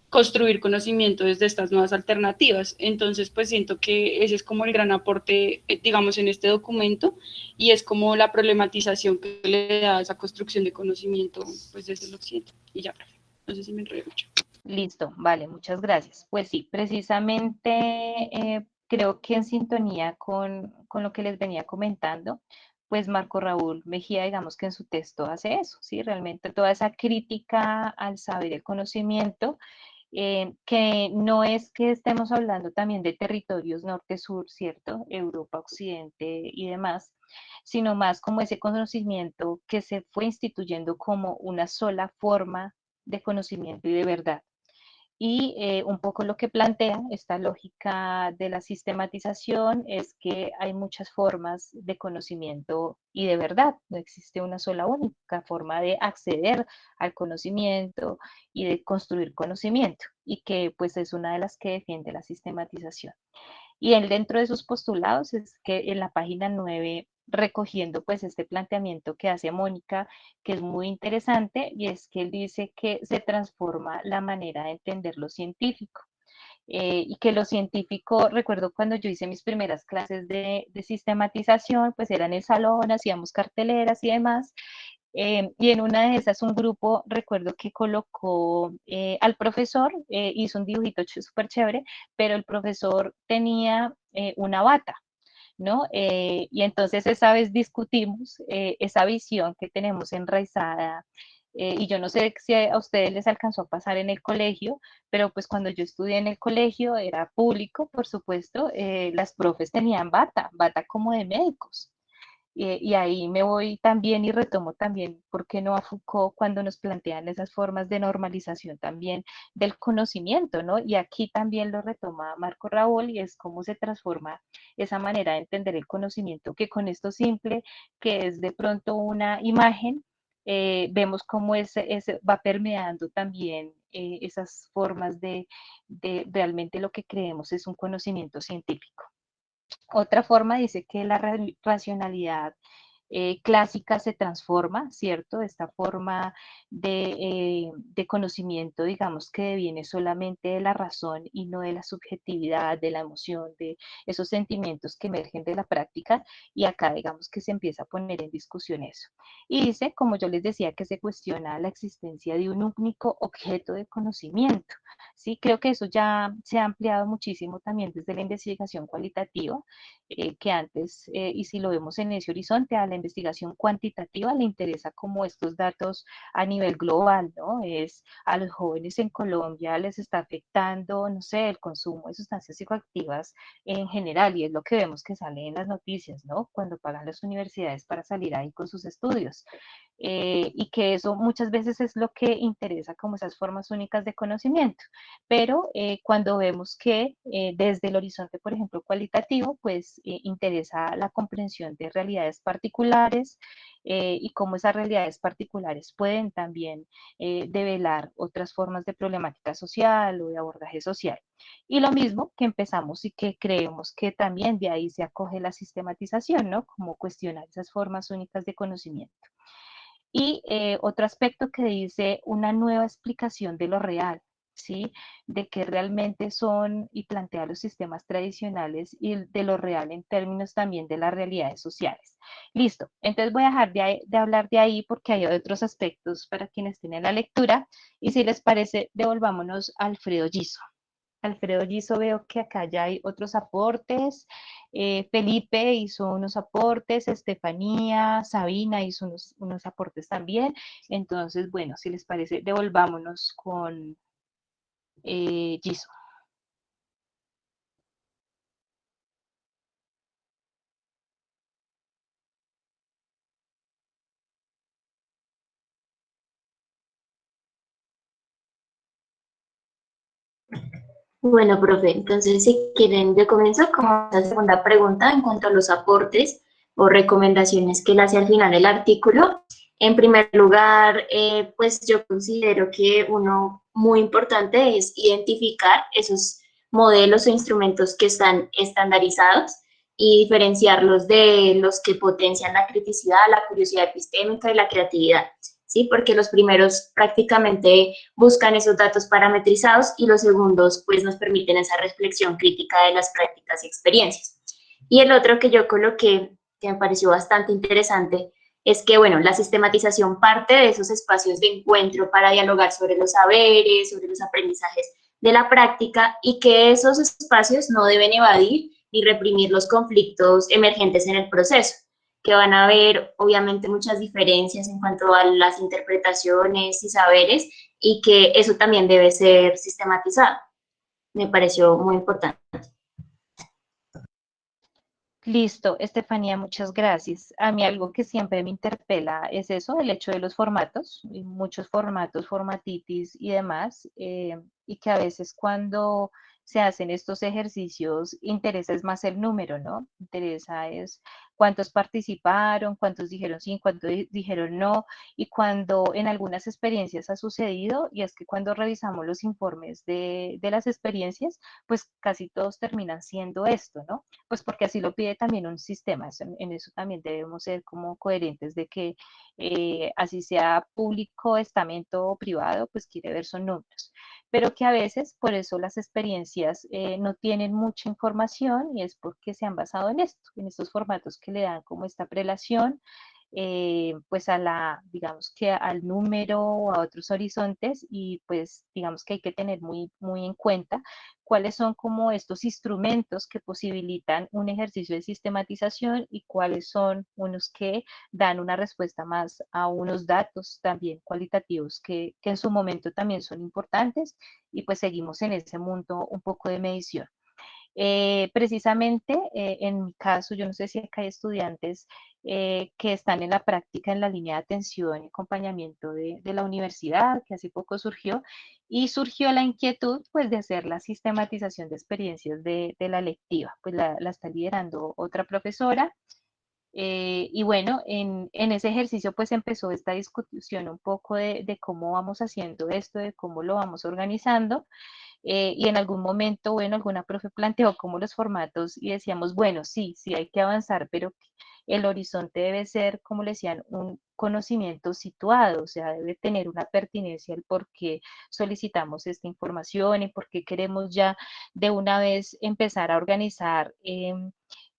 construir conocimiento desde estas nuevas alternativas. Entonces, pues siento que ese es como el gran aporte, digamos, en este documento, y es como la problematización que le da a esa construcción de conocimiento, pues desde el occidente. Y ya, profe, no sé si me enredé mucho. Listo, vale, muchas gracias. Pues sí, precisamente creo que en sintonía con lo que les venía comentando, pues Marco Raúl Mejía, digamos que en su texto hace eso, ¿sí? Realmente toda esa crítica al saber y el conocimiento, que no es que estemos hablando también de territorios norte-sur, ¿cierto? Europa, occidente y demás, sino más como ese conocimiento que se fue instituyendo como una sola forma de conocimiento y de verdad. Y un poco lo que plantea esta lógica de la sistematización es que hay muchas formas de conocimiento y de verdad, no existe una sola única forma de acceder al conocimiento y de construir conocimiento, y que pues es una de las que defiende la sistematización. Y él, dentro de sus postulados, es que en la página 9, recogiendo pues este planteamiento que hace Mónica, que es muy interesante, y es que él dice que se transforma la manera de entender lo científico. Y que lo científico, recuerdo cuando yo hice mis primeras clases de sistematización, pues era en el salón, hacíamos carteleras y demás, y en una de esas un grupo, recuerdo que colocó al profesor, hizo un dibujito súper chévere, pero el profesor tenía una bata, ¿no? Y entonces esa vez discutimos esa visión que tenemos enraizada, y yo no sé si a ustedes les alcanzó a pasar en el colegio, pero pues cuando yo estudié en el colegio, era público, por supuesto, las profes tenían bata como de médicos. Y ahí me voy también y retomo también, ¿por qué no a Foucault cuando nos plantean esas formas de normalización también del conocimiento, ¿no? Y aquí también lo retoma Marco Raúl, y es cómo se transforma esa manera de entender el conocimiento, que con esto simple, que es de pronto una imagen, vemos cómo ese va permeando también esas formas de realmente lo que creemos es un conocimiento científico. Otra forma dice que la racionalidad clásica se transforma, ¿cierto? Esta forma de conocimiento, digamos, que viene solamente de la razón y no de la subjetividad, de la emoción, de esos sentimientos que emergen de la práctica, y acá, digamos, que se empieza a poner en discusión eso. Y dice, como yo les decía, que se cuestiona la existencia de un único objeto de conocimiento, ¿sí? Creo que eso ya se ha ampliado muchísimo también desde la investigación cualitativa, que antes, y si lo vemos en ese horizonte, a la investigación cuantitativa le interesa como estos datos a nivel global, ¿no? Es a los jóvenes en Colombia les está afectando, no sé, el consumo de sustancias psicoactivas en general, y es lo que vemos que sale en las noticias, ¿no? Cuando pagan las universidades para salir ahí con sus estudios. y que eso muchas veces es lo que interesa como esas formas únicas de conocimiento. Pero cuando vemos que desde el horizonte, por ejemplo, cualitativo, pues interesa la comprensión de realidades particulares y cómo esas realidades particulares pueden también develar otras formas de problemática social o de abordaje social. Y lo mismo que empezamos y que creemos que también de ahí se acoge la sistematización, ¿no? Como cuestionar esas formas únicas de conocimiento. Y otro aspecto que dice una nueva explicación de lo real, ¿sí? De qué realmente son y plantea los sistemas tradicionales y de lo real en términos también de las realidades sociales. Listo, entonces voy a dejar de hablar de ahí porque hay otros aspectos para quienes tienen la lectura y si les parece, devolvámonos a Alfredo Giso. Alfredo Giso, veo que acá ya hay otros aportes. Felipe hizo unos aportes, Estefanía, Sabina hizo unos aportes también. Entonces, bueno, si les parece, devolvámonos con Giso. Bueno, profe, entonces si quieren, yo comienzo con la segunda pregunta en cuanto a los aportes o recomendaciones que él hace al final del artículo. En primer lugar, pues yo considero que uno muy importante es identificar esos modelos o instrumentos que están estandarizados y diferenciarlos de los que potencian la criticidad, la curiosidad epistémica y la creatividad. ¿Sí? Porque los primeros prácticamente buscan esos datos parametrizados y los segundos pues nos permiten esa reflexión crítica de las prácticas y experiencias. Y el otro que yo coloqué, que me pareció bastante interesante, es que, bueno, la sistematización parte de esos espacios de encuentro para dialogar sobre los saberes, sobre los aprendizajes de la práctica y que esos espacios no deben evadir ni reprimir los conflictos emergentes en el proceso, que van a haber obviamente muchas diferencias en cuanto a las interpretaciones y saberes y que eso también debe ser sistematizado. Me pareció muy importante. Listo, Estefanía, muchas gracias. A mí algo que siempre me interpela es eso, el hecho de los formatos, y muchos formatos, formatitis y demás, y que a veces cuando se hacen estos ejercicios interesa es más el número, ¿no? Interesa es cuántos participaron, cuántos dijeron sí, cuántos dijeron no, y cuando en algunas experiencias ha sucedido, y es que cuando revisamos los informes de las experiencias, pues casi todos terminan siendo esto, ¿no? Pues porque así lo pide también un sistema, en eso también debemos ser como coherentes de que así sea público, estamento o privado, pues quiere ver son números, pero que a veces por eso las experiencias no tienen mucha información y es porque se han basado en esto, en estos formatos que le dan como esta prelación, pues a la, digamos que al número o a otros horizontes y pues digamos que hay que tener muy en cuenta cuáles son como estos instrumentos que posibilitan un ejercicio de sistematización y cuáles son unos que dan una respuesta más a unos datos también cualitativos que en su momento también son importantes y pues seguimos en ese mundo un poco de medición. Precisamente en mi caso, yo no sé si acá hay estudiantes que están en la práctica en la línea de atención y acompañamiento de la universidad, que hace poco surgió, y surgió la inquietud pues de hacer la sistematización de experiencias de la lectiva, pues la está liderando otra profesora. Y bueno, en ese ejercicio pues empezó esta discusión un poco de cómo vamos haciendo esto, de cómo lo vamos organizando. Y en algún momento, bueno, alguna profe planteó como los formatos y decíamos, bueno, sí, sí hay que avanzar, pero el horizonte debe ser, como le decían, un conocimiento situado, o sea, debe tener una pertinencia el por qué solicitamos esta información y por qué queremos ya de una vez empezar a organizar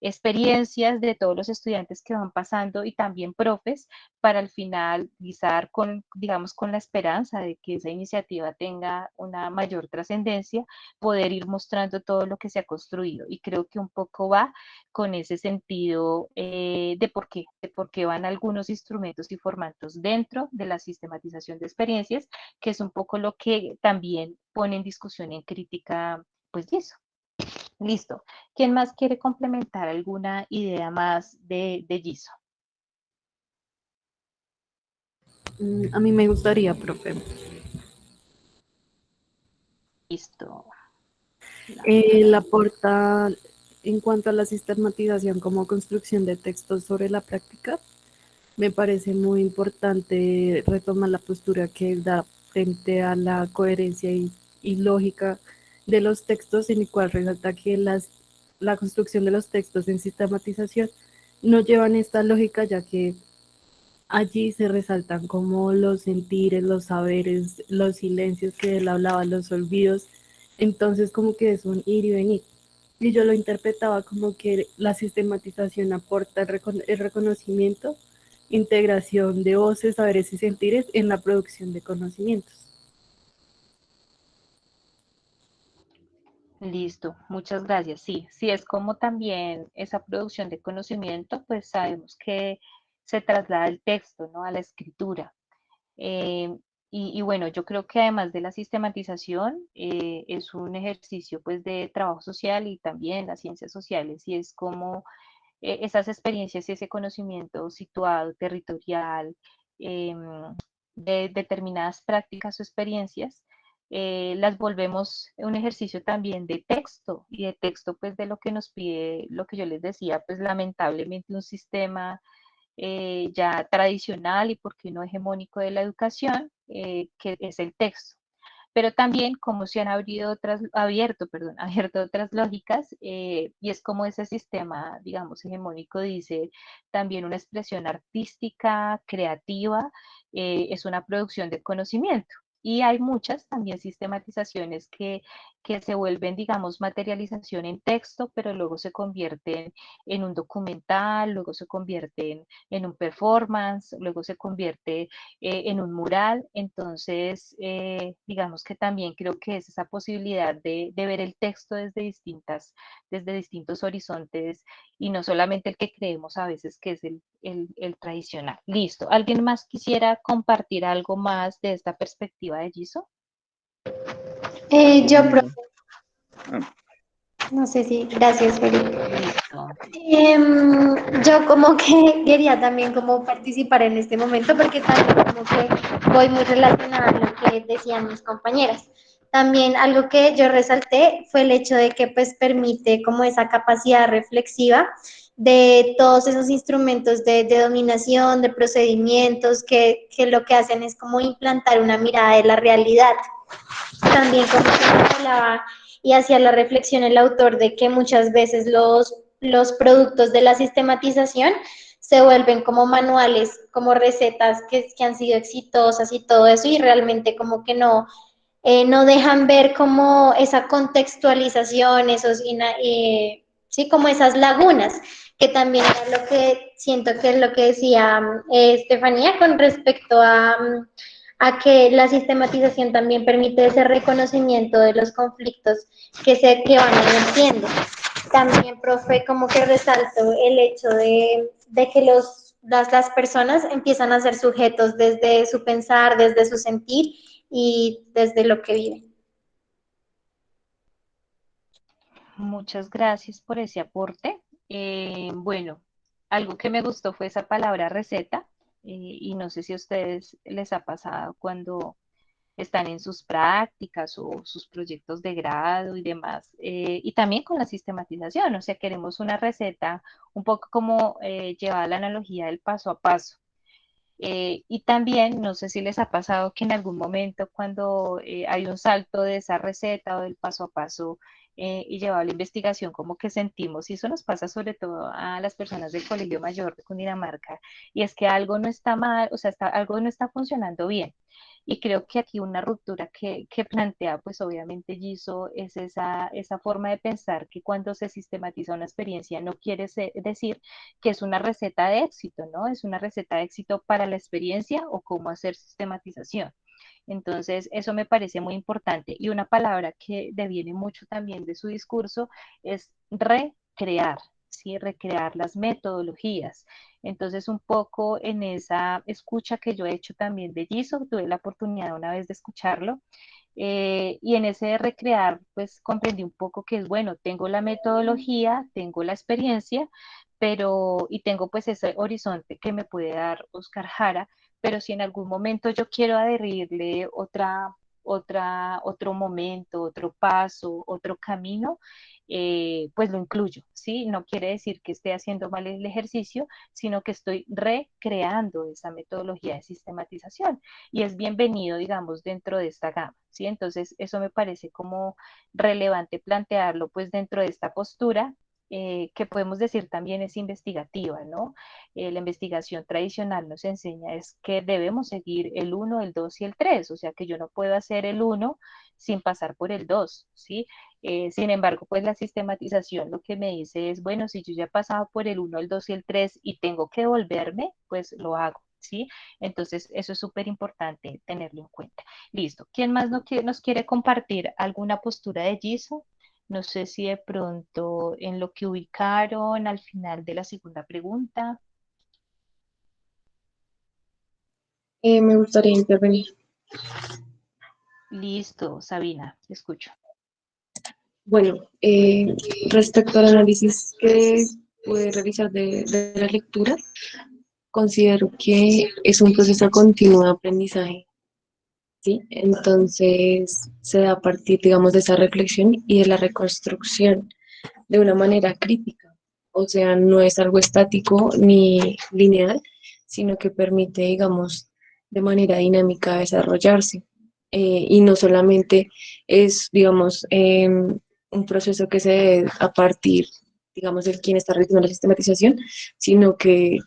experiencias de todos los estudiantes que van pasando y también profes para al final guisar con, digamos, con la esperanza de que esa iniciativa tenga una mayor trascendencia, poder ir mostrando todo lo que se ha construido. Y creo que un poco va con ese sentido de por qué van algunos instrumentos y formatos dentro de la sistematización de experiencias, que es un poco lo que también pone en discusión y en crítica, pues, de eso. Listo. ¿Quién más quiere complementar alguna idea más de Giso? A mí me gustaría, profe. Listo. Él aporta en cuanto a la sistematización como construcción de textos sobre la práctica. Me parece muy importante retomar la postura que él da frente a la coherencia y lógica de los textos, en el cual resalta que la construcción de los textos en sistematización no llevan esta lógica, ya que allí se resaltan como los sentires, los saberes, los silencios que él hablaba, los olvidos. Entonces como que es un ir y venir. Y yo lo interpretaba como que la sistematización aporta el reconocimiento, integración de voces, saberes y sentires en la producción de conocimientos. Listo, muchas gracias. Sí, sí, es como también esa producción de conocimiento, pues sabemos que se traslada el texto, ¿no? A la escritura. Eh, y bueno, yo creo que además de la sistematización, es un ejercicio pues de trabajo social y también las ciencias sociales, y es como esas experiencias y ese conocimiento situado, territorial, em, de determinadas prácticas o experiencias, las volvemos un ejercicio también de texto y de texto pues de lo que nos pide, lo que yo les decía, pues lamentablemente un sistema ya tradicional y por qué no hegemónico de la educación, que es el texto. Pero también como se han abierto, perdón, abierto otras lógicas, y es como ese sistema, digamos, hegemónico dice, también una expresión artística, creativa, es una producción de conocimiento. Y hay muchas también sistematizaciones que se vuelven, digamos, materialización en texto, pero luego se convierten en un documental, luego se convierten en un performance, luego se convierte en un mural. Entonces, digamos que también creo que es esa posibilidad de ver el texto desde distintos horizontes y no solamente el que creemos a veces que es el tradicional. Listo. ¿Alguien más quisiera compartir algo más de esta perspectiva de Giso? Yo, no sé si, gracias, Felipe. Listo. Yo como que quería también como participar en este momento porque también como que voy muy relacionada a lo que decían mis compañeras. También algo que yo resalté fue el hecho de que pues permite como esa capacidad reflexiva de todos esos instrumentos de dominación, de procedimientos que lo que hacen es como implantar una mirada de la realidad. También como que hablaba y hacía la reflexión el autor de que muchas veces los productos de la sistematización se vuelven como manuales, como recetas que han sido exitosas y todo eso, y realmente como que no dejan ver como esa contextualización, sí, como esas lagunas, que también era lo que siento que es lo que decía Estefanía con respecto a que la sistematización también permite ese reconocimiento de los conflictos que van emergiendo. También, profe, como que resalto el hecho de que las personas empiezan a ser sujetos desde su pensar, desde su sentir y desde lo que viven. Muchas gracias por ese aporte. Bueno, algo que me gustó fue esa palabra receta, y no sé si a ustedes les ha pasado cuando están en sus prácticas o sus proyectos de grado y demás, y también con la sistematización, o sea, queremos una receta un poco como llevar la analogía del paso a paso. Y también, no sé si les ha pasado que en algún momento cuando hay un salto de esa receta o del paso a paso y llevado a la investigación, como que sentimos, y eso nos pasa sobre todo a las personas del Colegio Mayor de Cundinamarca, y es que algo no está mal, o sea, algo no está funcionando bien. Y creo que aquí una ruptura que plantea, pues obviamente Giso, es esa forma de pensar que cuando se sistematiza una experiencia no quiere decir que es una receta de éxito, ¿no? Es una receta de éxito para la experiencia o cómo hacer sistematización. Entonces, eso me parece muy importante. Y una palabra que deviene mucho también de su discurso es recrear, ¿sí? Recrear las metodologías. Entonces, un poco en esa escucha que yo he hecho también de Giso, tuve la oportunidad una vez de escucharlo, y en ese de recrear, pues comprendí un poco que es, bueno, tengo la metodología, tengo la experiencia, y tengo pues ese horizonte que me puede dar Oscar Jara, pero si en algún momento yo quiero adherirle otro momento, otro paso, otro camino, pues lo incluyo, ¿sí? No quiere decir que esté haciendo mal el ejercicio, sino que estoy recreando esa metodología de sistematización y es bienvenido, digamos, dentro de esta gama, ¿sí? Entonces, eso me parece como relevante plantearlo, pues, dentro de esta postura, que podemos decir también es investigativa, ¿no? La investigación tradicional nos enseña es que debemos seguir el uno, el 2 y el 3, o sea que yo no puedo hacer el uno sin pasar por el 2, ¿sí? Sin embargo, pues la sistematización lo que me dice es, bueno, si yo ya he pasado por el uno, el 2 y el 3 y tengo que volverme, pues lo hago, ¿sí? Entonces, eso es súper importante tenerlo en cuenta. Listo. ¿Quién más nos quiere compartir alguna postura de Giso? No sé si de pronto en lo que ubicaron al final de la segunda pregunta. Me gustaría intervenir. Listo, Sabina, te escucho. Bueno, respecto al análisis que pude realizar de la lectura, considero que es un proceso continuo de aprendizaje, ¿sí? Entonces, se da a partir, digamos, de esa reflexión y de la reconstrucción de una manera crítica. O sea, no es algo estático ni lineal, sino que permite, digamos, de manera dinámica desarrollarse. Y no solamente es, digamos, un proceso que se dé a partir, digamos, de quien está realizando la sistematización, sino que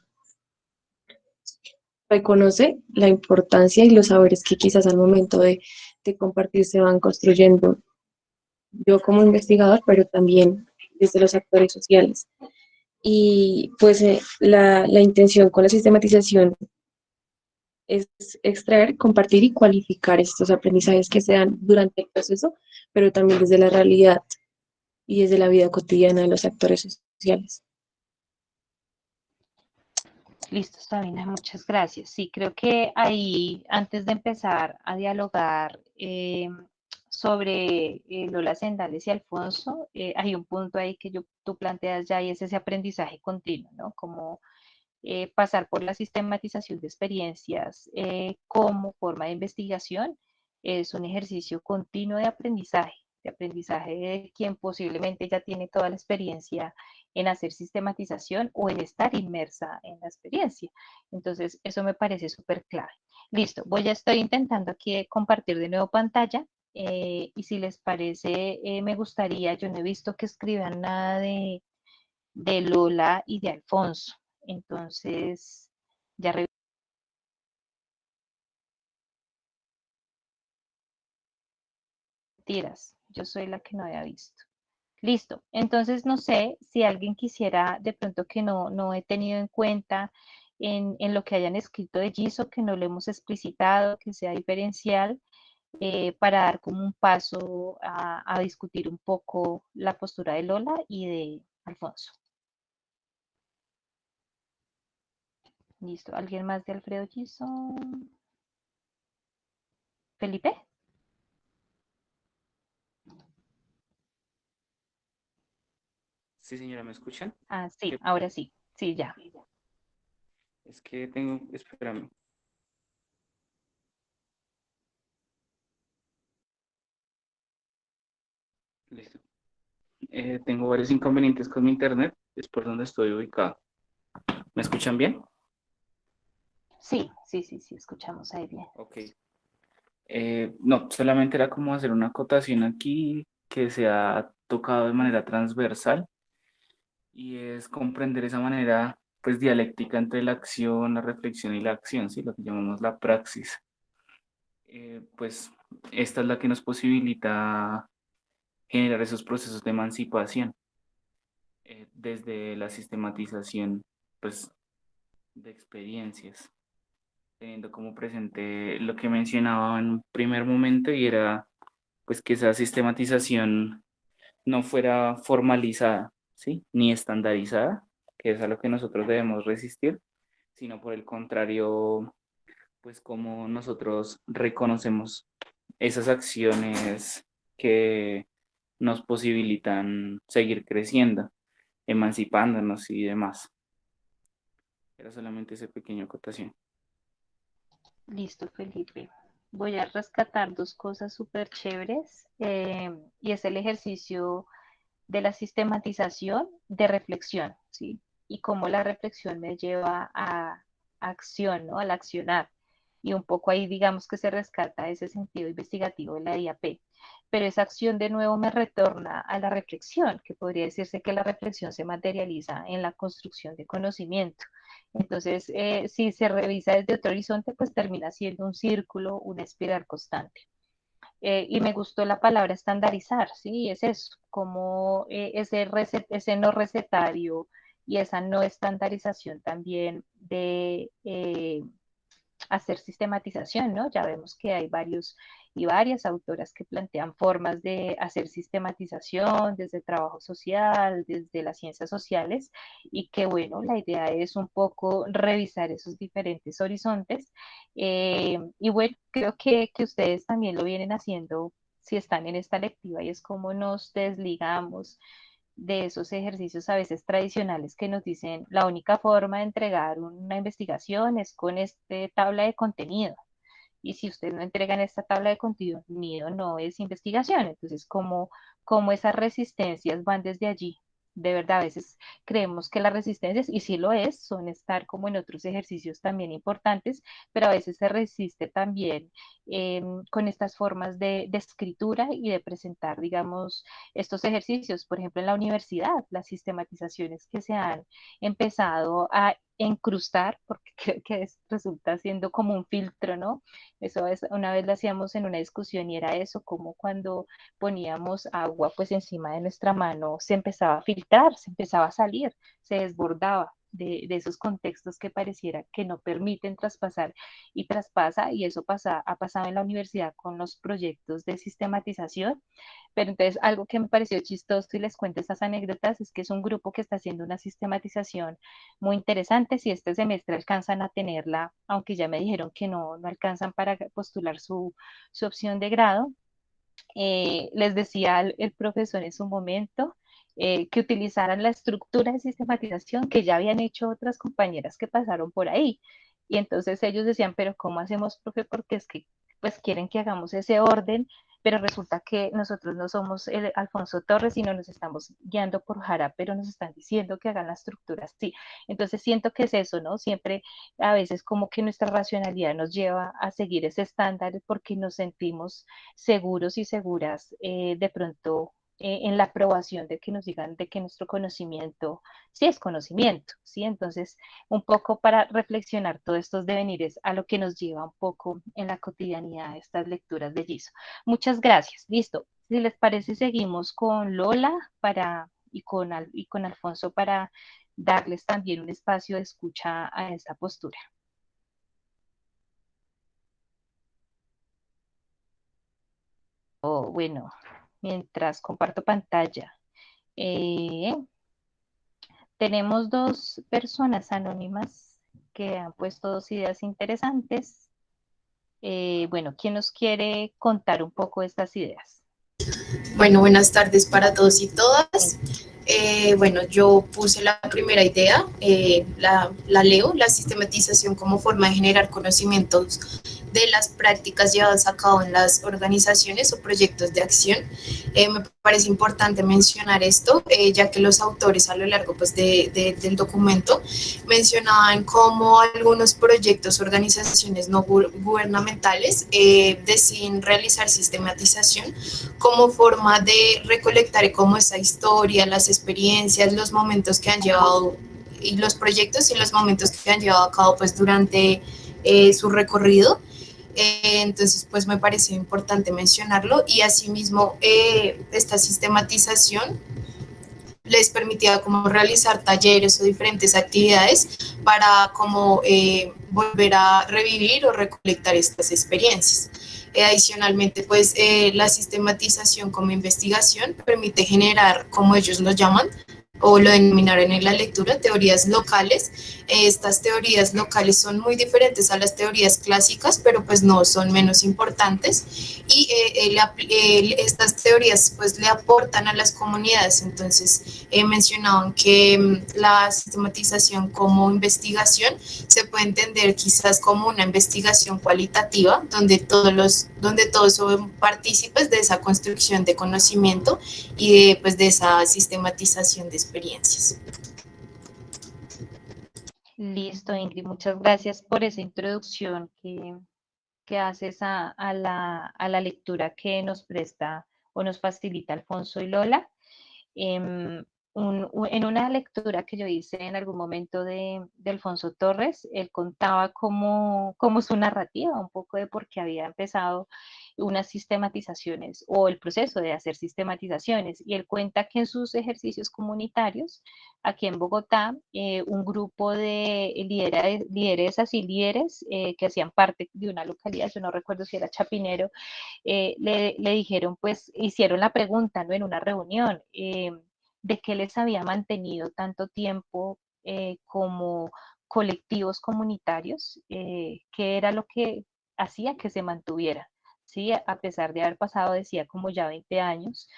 reconoce la importancia y los saberes que quizás al momento de compartir se van construyendo yo como investigador, pero también desde los actores sociales. Y pues la intención con la sistematización es extraer, compartir y cualificar estos aprendizajes que se dan durante el proceso, pero también desde la realidad y desde la vida cotidiana de los actores sociales. Listo, Sabina, muchas gracias. Sí, creo que ahí, antes de empezar a dialogar sobre Lola Sendales y Alfonso, hay un punto ahí que tú planteas ya y es ese aprendizaje continuo, ¿no? Como pasar por la sistematización de experiencias como forma de investigación es un ejercicio continuo de aprendizaje de quien posiblemente ya tiene toda la experiencia en hacer sistematización o en estar inmersa en la experiencia. Entonces, eso me parece súper clave. Listo, estoy intentando aquí compartir de nuevo pantalla y si les parece, me gustaría, yo no he visto que escriban nada de Lola y de Alfonso. Entonces, ya retiras. Yo soy la que no había visto. Listo. Entonces, no sé si alguien quisiera, de pronto que no he tenido en cuenta en lo que hayan escrito de Giso, que no lo hemos explicitado, que sea diferencial, para dar como un paso a discutir un poco la postura de Lola y de Alfonso. Listo. ¿Alguien más de Alfredo Giso? ¿Felipe? Sí, señora, ¿me escuchan? Ah, sí, Que- ahora sí. Sí, ya. Es que tengo, espérame. Listo. Tengo varios inconvenientes con mi internet, es por donde estoy ubicado. ¿Me escuchan bien? Sí, escuchamos ahí bien. Ok. No, solamente era como hacer una acotación aquí que se ha tocado de manera transversal y es comprender esa manera, pues, dialéctica entre la acción, la reflexión y la acción, ¿sí? Lo que llamamos la praxis. Pues esta es la que nos posibilita generar esos procesos de emancipación desde la sistematización, pues, de experiencias, teniendo como presente lo que mencionaba en un primer momento y era, pues, que esa sistematización no fuera formalizada, ¿sí? Ni estandarizada, que es a lo que nosotros debemos resistir, sino por el contrario, pues como nosotros reconocemos esas acciones que nos posibilitan seguir creciendo, emancipándonos y demás. Era solamente esa pequeña acotación. Listo, Felipe. Voy a rescatar dos cosas súper chéveres y es el ejercicio de la sistematización de reflexión, ¿sí? Y cómo la reflexión me lleva a acción, ¿no? Al accionar. Y un poco ahí digamos que se rescata ese sentido investigativo de la IAP. Pero esa acción de nuevo me retorna a la reflexión, que podría decirse que la reflexión se materializa en la construcción de conocimiento. Entonces, si se revisa desde otro horizonte, pues termina siendo un círculo, una espiral constante. Y me gustó la palabra estandarizar, ¿sí? Es eso, como ese no recetario y esa no estandarización también de hacer sistematización, ¿no? Ya vemos que hay varios y varias autoras que plantean formas de hacer sistematización desde el trabajo social, desde las ciencias sociales, y que bueno, la idea es un poco revisar esos diferentes horizontes. Y bueno, creo que ustedes también lo vienen haciendo si están en esta lectiva y es como nos desligamos de esos ejercicios a veces tradicionales que nos dicen la única forma de entregar una investigación es con esta tabla de contenido. Y si usted no entrega en esta tabla de contenido, no es investigación. Entonces, ¿cómo esas resistencias van desde allí? De verdad, a veces creemos que las resistencias, y sí lo es, son estar como en otros ejercicios también importantes, pero a veces se resiste también con estas formas de escritura y de presentar, digamos, estos ejercicios. Por ejemplo, en la universidad, las sistematizaciones que se han empezado a incrustar, porque creo que resulta siendo como un filtro, ¿no? Eso es, una vez lo hacíamos en una discusión y era eso, como cuando poníamos agua pues encima de nuestra mano, se empezaba a filtrar, se empezaba a salir, se desbordaba de esos contextos que pareciera que no permiten traspasar y traspasa, y eso ha pasado en la universidad con los proyectos de sistematización. Pero entonces algo que me pareció chistoso y les cuento estas anécdotas es que es un grupo que está haciendo una sistematización muy interesante. Si este semestre alcanzan a tenerla, aunque ya me dijeron que no alcanzan para postular su opción de grado, les decía el profesor en su momento que utilizaran la estructura de sistematización que ya habían hecho otras compañeras que pasaron por ahí. Y entonces ellos decían, pero ¿cómo hacemos, profe? Porque es que pues quieren que hagamos ese orden, pero resulta que nosotros no somos el Alfonso Torres, sino nos estamos guiando por Jara, pero nos están diciendo que hagan la estructura así. Entonces siento que es eso, ¿no? Siempre a veces como que nuestra racionalidad nos lleva a seguir ese estándar porque nos sentimos seguros y seguras de pronto en la aprobación de que nos digan de que nuestro conocimiento sí es conocimiento, ¿sí? Entonces, un poco para reflexionar todos estos devenires a lo que nos lleva un poco en la cotidianidad estas lecturas de Giso. Muchas gracias. Listo. Si les parece, seguimos con Lola y con Alfonso para darles también un espacio de escucha a esta postura. Oh, bueno, mientras comparto pantalla. Eh, Tenemos dos personas anónimas que han puesto dos ideas interesantes. Bueno, ¿quién nos quiere contar un poco estas ideas? Bueno, buenas tardes para todos y todas. Bueno, yo puse la primera idea, la leo, la sistematización como forma de generar conocimientos de las prácticas llevadas a cabo en las organizaciones o proyectos de acción. Me parece importante mencionar esto, ya que los autores a lo largo pues, del documento mencionaban cómo algunos proyectos, organizaciones no gubernamentales deciden realizar sistematización como forma de recolectar como esa historia, las experiencias, los momentos que han llevado y los proyectos y los momentos que han llevado a cabo pues durante su recorrido. Entonces, pues me pareció importante mencionarlo y asimismo esta sistematización les permitía como realizar talleres o diferentes actividades para como volver a revivir o recolectar estas experiencias. Adicionalmente, pues la sistematización como investigación permite generar, como ellos lo llaman, o lo denominaron en la lectura teorías locales. Estas teorías locales son muy diferentes a las teorías clásicas, pero pues no son menos importantes, y estas teorías pues le aportan a las comunidades. Entonces mencionaban que la sistematización como investigación se puede entender quizás como una investigación cualitativa, donde todos son partícipes de esa construcción de conocimiento y pues, de esa sistematización de experiencias. Listo, Ingrid, muchas gracias por esa introducción que haces a la lectura que nos presta o nos facilita Alfonso y Lola. En una lectura que yo hice en algún momento de Alfonso Torres, él contaba cómo su narrativa, un poco de por qué había empezado unas sistematizaciones o el proceso de hacer sistematizaciones. Y él cuenta que en sus ejercicios comunitarios, aquí en Bogotá, un grupo de lideresas y líderes que hacían parte de una localidad, yo no recuerdo si era Chapinero, le dijeron, pues hicieron la pregunta, ¿no? En una reunión, de qué les había mantenido tanto tiempo como colectivos comunitarios, qué era lo que hacía que se mantuviera, ¿sí? A pesar de haber pasado, decía, como ya 20 años,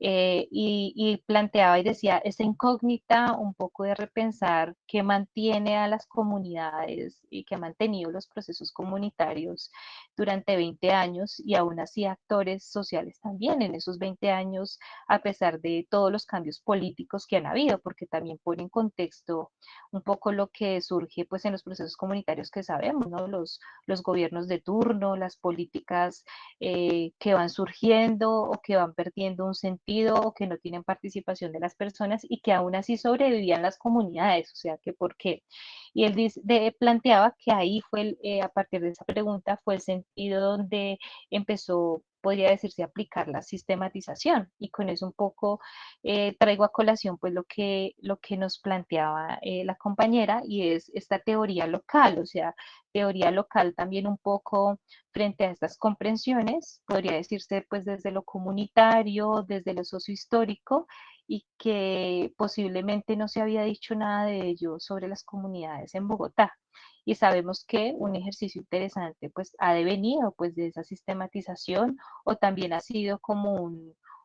y planteaba y decía, esa incógnita un poco de repensar qué mantiene a las comunidades y que ha mantenido los procesos comunitarios durante 20 años y aún así actores sociales también en esos 20 años, a pesar de todos los cambios políticos que han habido, porque también pone en contexto un poco lo que surge pues en los procesos comunitarios que sabemos, ¿no? Los gobiernos de turno, las políticas que van surgiendo o que van perdiendo un sentido o que no tienen participación de las personas y que aún así sobrevivían las comunidades, o sea, que por qué. Y él planteaba que ahí fue, a partir de esa pregunta, fue el sentido donde empezó, podría decirse, a aplicar la sistematización. Y con eso un poco traigo a colación pues lo que nos planteaba la compañera, y es esta teoría local, o sea, teoría local también un poco frente a estas comprensiones, podría decirse pues desde lo comunitario, desde lo sociohistórico, y que posiblemente no se había dicho nada de ello sobre las comunidades en Bogotá. Y sabemos que un ejercicio interesante pues ha devenido pues de esa sistematización, o también ha sido como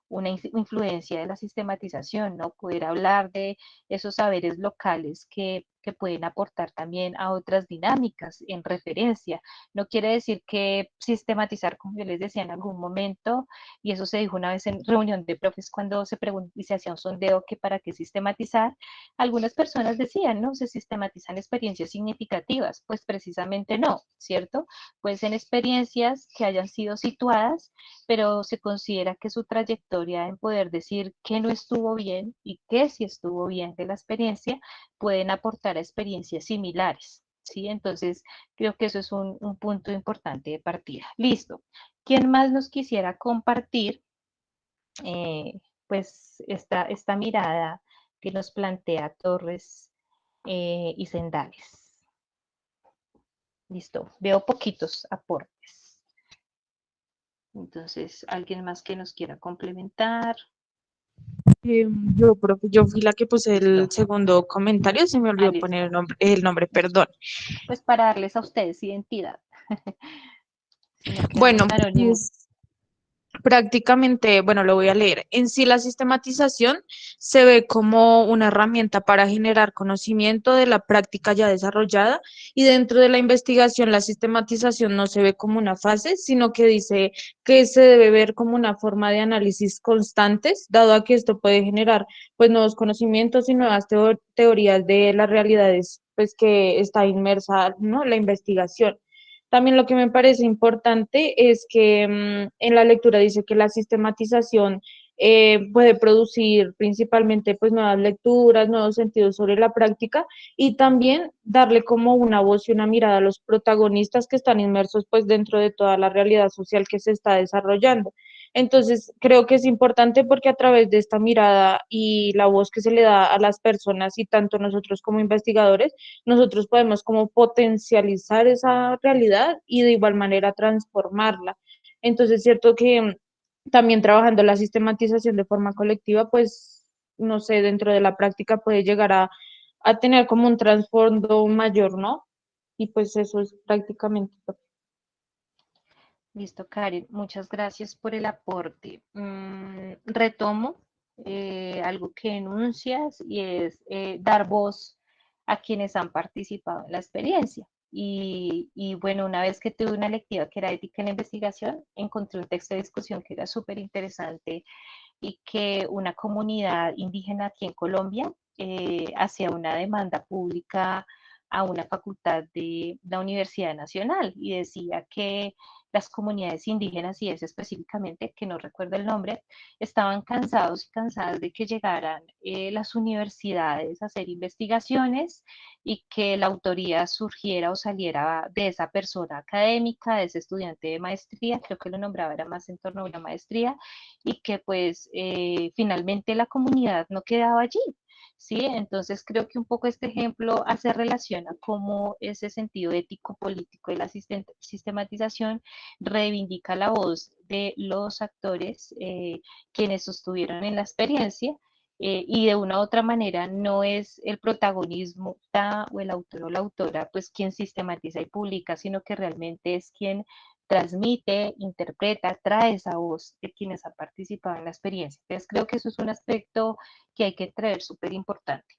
una influencia de la sistematización, ¿no? Poder hablar de esos saberes locales que pueden aportar también a otras dinámicas en referencia. No quiere decir que sistematizar, como yo les decía en algún momento, y eso se dijo una vez en reunión de profes cuando se preguntó y se hacía un sondeo que para qué sistematizar, algunas personas decían, ¿no? Se sistematizan experiencias significativas, pues precisamente no, ¿cierto? Pues en experiencias que hayan sido situadas, pero se considera que su trayectoria en poder decir que no estuvo bien y que sí estuvo bien de la experiencia, pueden aportar a experiencias similares, ¿sí? Entonces, creo que eso es un punto importante de partida. Listo. ¿Quién más nos quisiera compartir, pues, esta mirada que nos plantea Torres y Sendales? Listo. Veo poquitos aportes. Entonces, ¿alguien más que nos quiera complementar? Profe, yo fui la que puse el segundo comentario, se me olvidó poner el nombre, perdón. Pues para darles a ustedes identidad. Bueno, pues, prácticamente, bueno, lo voy a leer. En sí, la sistematización se ve como una herramienta para generar conocimiento de la práctica ya desarrollada, y dentro de la investigación la sistematización no se ve como una fase, sino que dice que se debe ver como una forma de análisis constantes, dado a que esto puede generar pues nuevos conocimientos y nuevas teorías de las realidades pues que está inmersa, ¿no?, la investigación. También lo que me parece importante es que en la lectura dice que la sistematización puede producir principalmente pues nuevas lecturas, nuevos sentidos sobre la práctica, y también darle como una voz y una mirada a los protagonistas que están inmersos pues dentro de toda la realidad social que se está desarrollando. Entonces, creo que es importante porque a través de esta mirada y la voz que se le da a las personas, y tanto nosotros como investigadores, nosotros podemos como potencializar esa realidad y de igual manera transformarla. Entonces, es cierto que también trabajando la sistematización de forma colectiva, pues no sé, dentro de la práctica puede llegar a tener como un trasfondo mayor, ¿no? Y pues eso es prácticamente todo. Listo, Karen, muchas gracias por el aporte. Retomo algo que enuncias y es dar voz a quienes han participado en la experiencia. Y bueno, una vez que tuve una lectiva que era ética en la investigación, encontré un texto de discusión que era súper interesante y que una comunidad indígena aquí en Colombia hacía una demanda pública a una facultad de la Universidad Nacional y decía que las comunidades indígenas, y es específicamente, que no recuerdo el nombre, estaban cansados y cansadas de que llegaran las universidades a hacer investigaciones y que la autoría surgiera o saliera de esa persona académica, de ese estudiante de maestría, creo que lo nombraba era más en torno a una maestría, y que pues finalmente la comunidad no quedaba allí. ¿Sí? Entonces creo que un poco este ejemplo hace relación a cómo ese sentido ético político de la sistematización reivindica la voz de los actores quienes sostuvieron en la experiencia y de una u otra manera no es el protagonismo o el autor o la autora pues quien sistematiza y publica, sino que realmente es quien transmite, interpreta, trae esa voz de quienes han participado en la experiencia. Entonces creo que eso es un aspecto que hay que traer súper importante.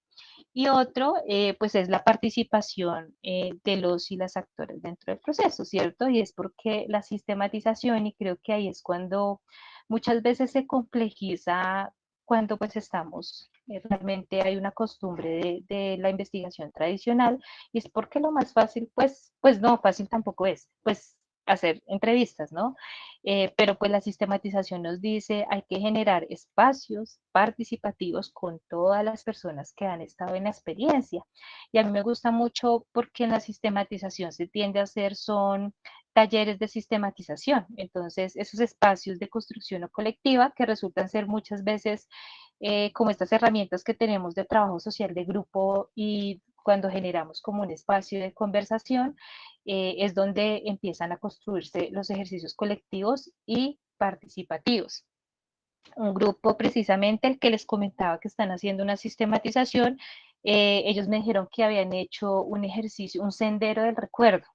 Y otro, pues es la participación de los y las actores dentro del proceso, ¿cierto? Y es porque la sistematización, y creo que ahí es cuando muchas veces se complejiza cuando pues estamos, realmente hay una costumbre de la investigación tradicional, y es porque lo más fácil, pues no, fácil tampoco es, pues hacer entrevistas, ¿no? Pero pues la sistematización nos dice hay que generar espacios participativos con todas las personas que han estado en la experiencia. Y a mí me gusta mucho porque en la sistematización se tiende a hacer son talleres de sistematización. Entonces, esos espacios de construcción o colectiva que resultan ser muchas veces como estas herramientas que tenemos de trabajo social de grupo y cuando generamos como un espacio de conversación, es donde empiezan a construirse los ejercicios colectivos y participativos. Un grupo precisamente el que les comentaba que están haciendo una sistematización, ellos me dijeron que habían hecho un ejercicio, un sendero del recuerdo.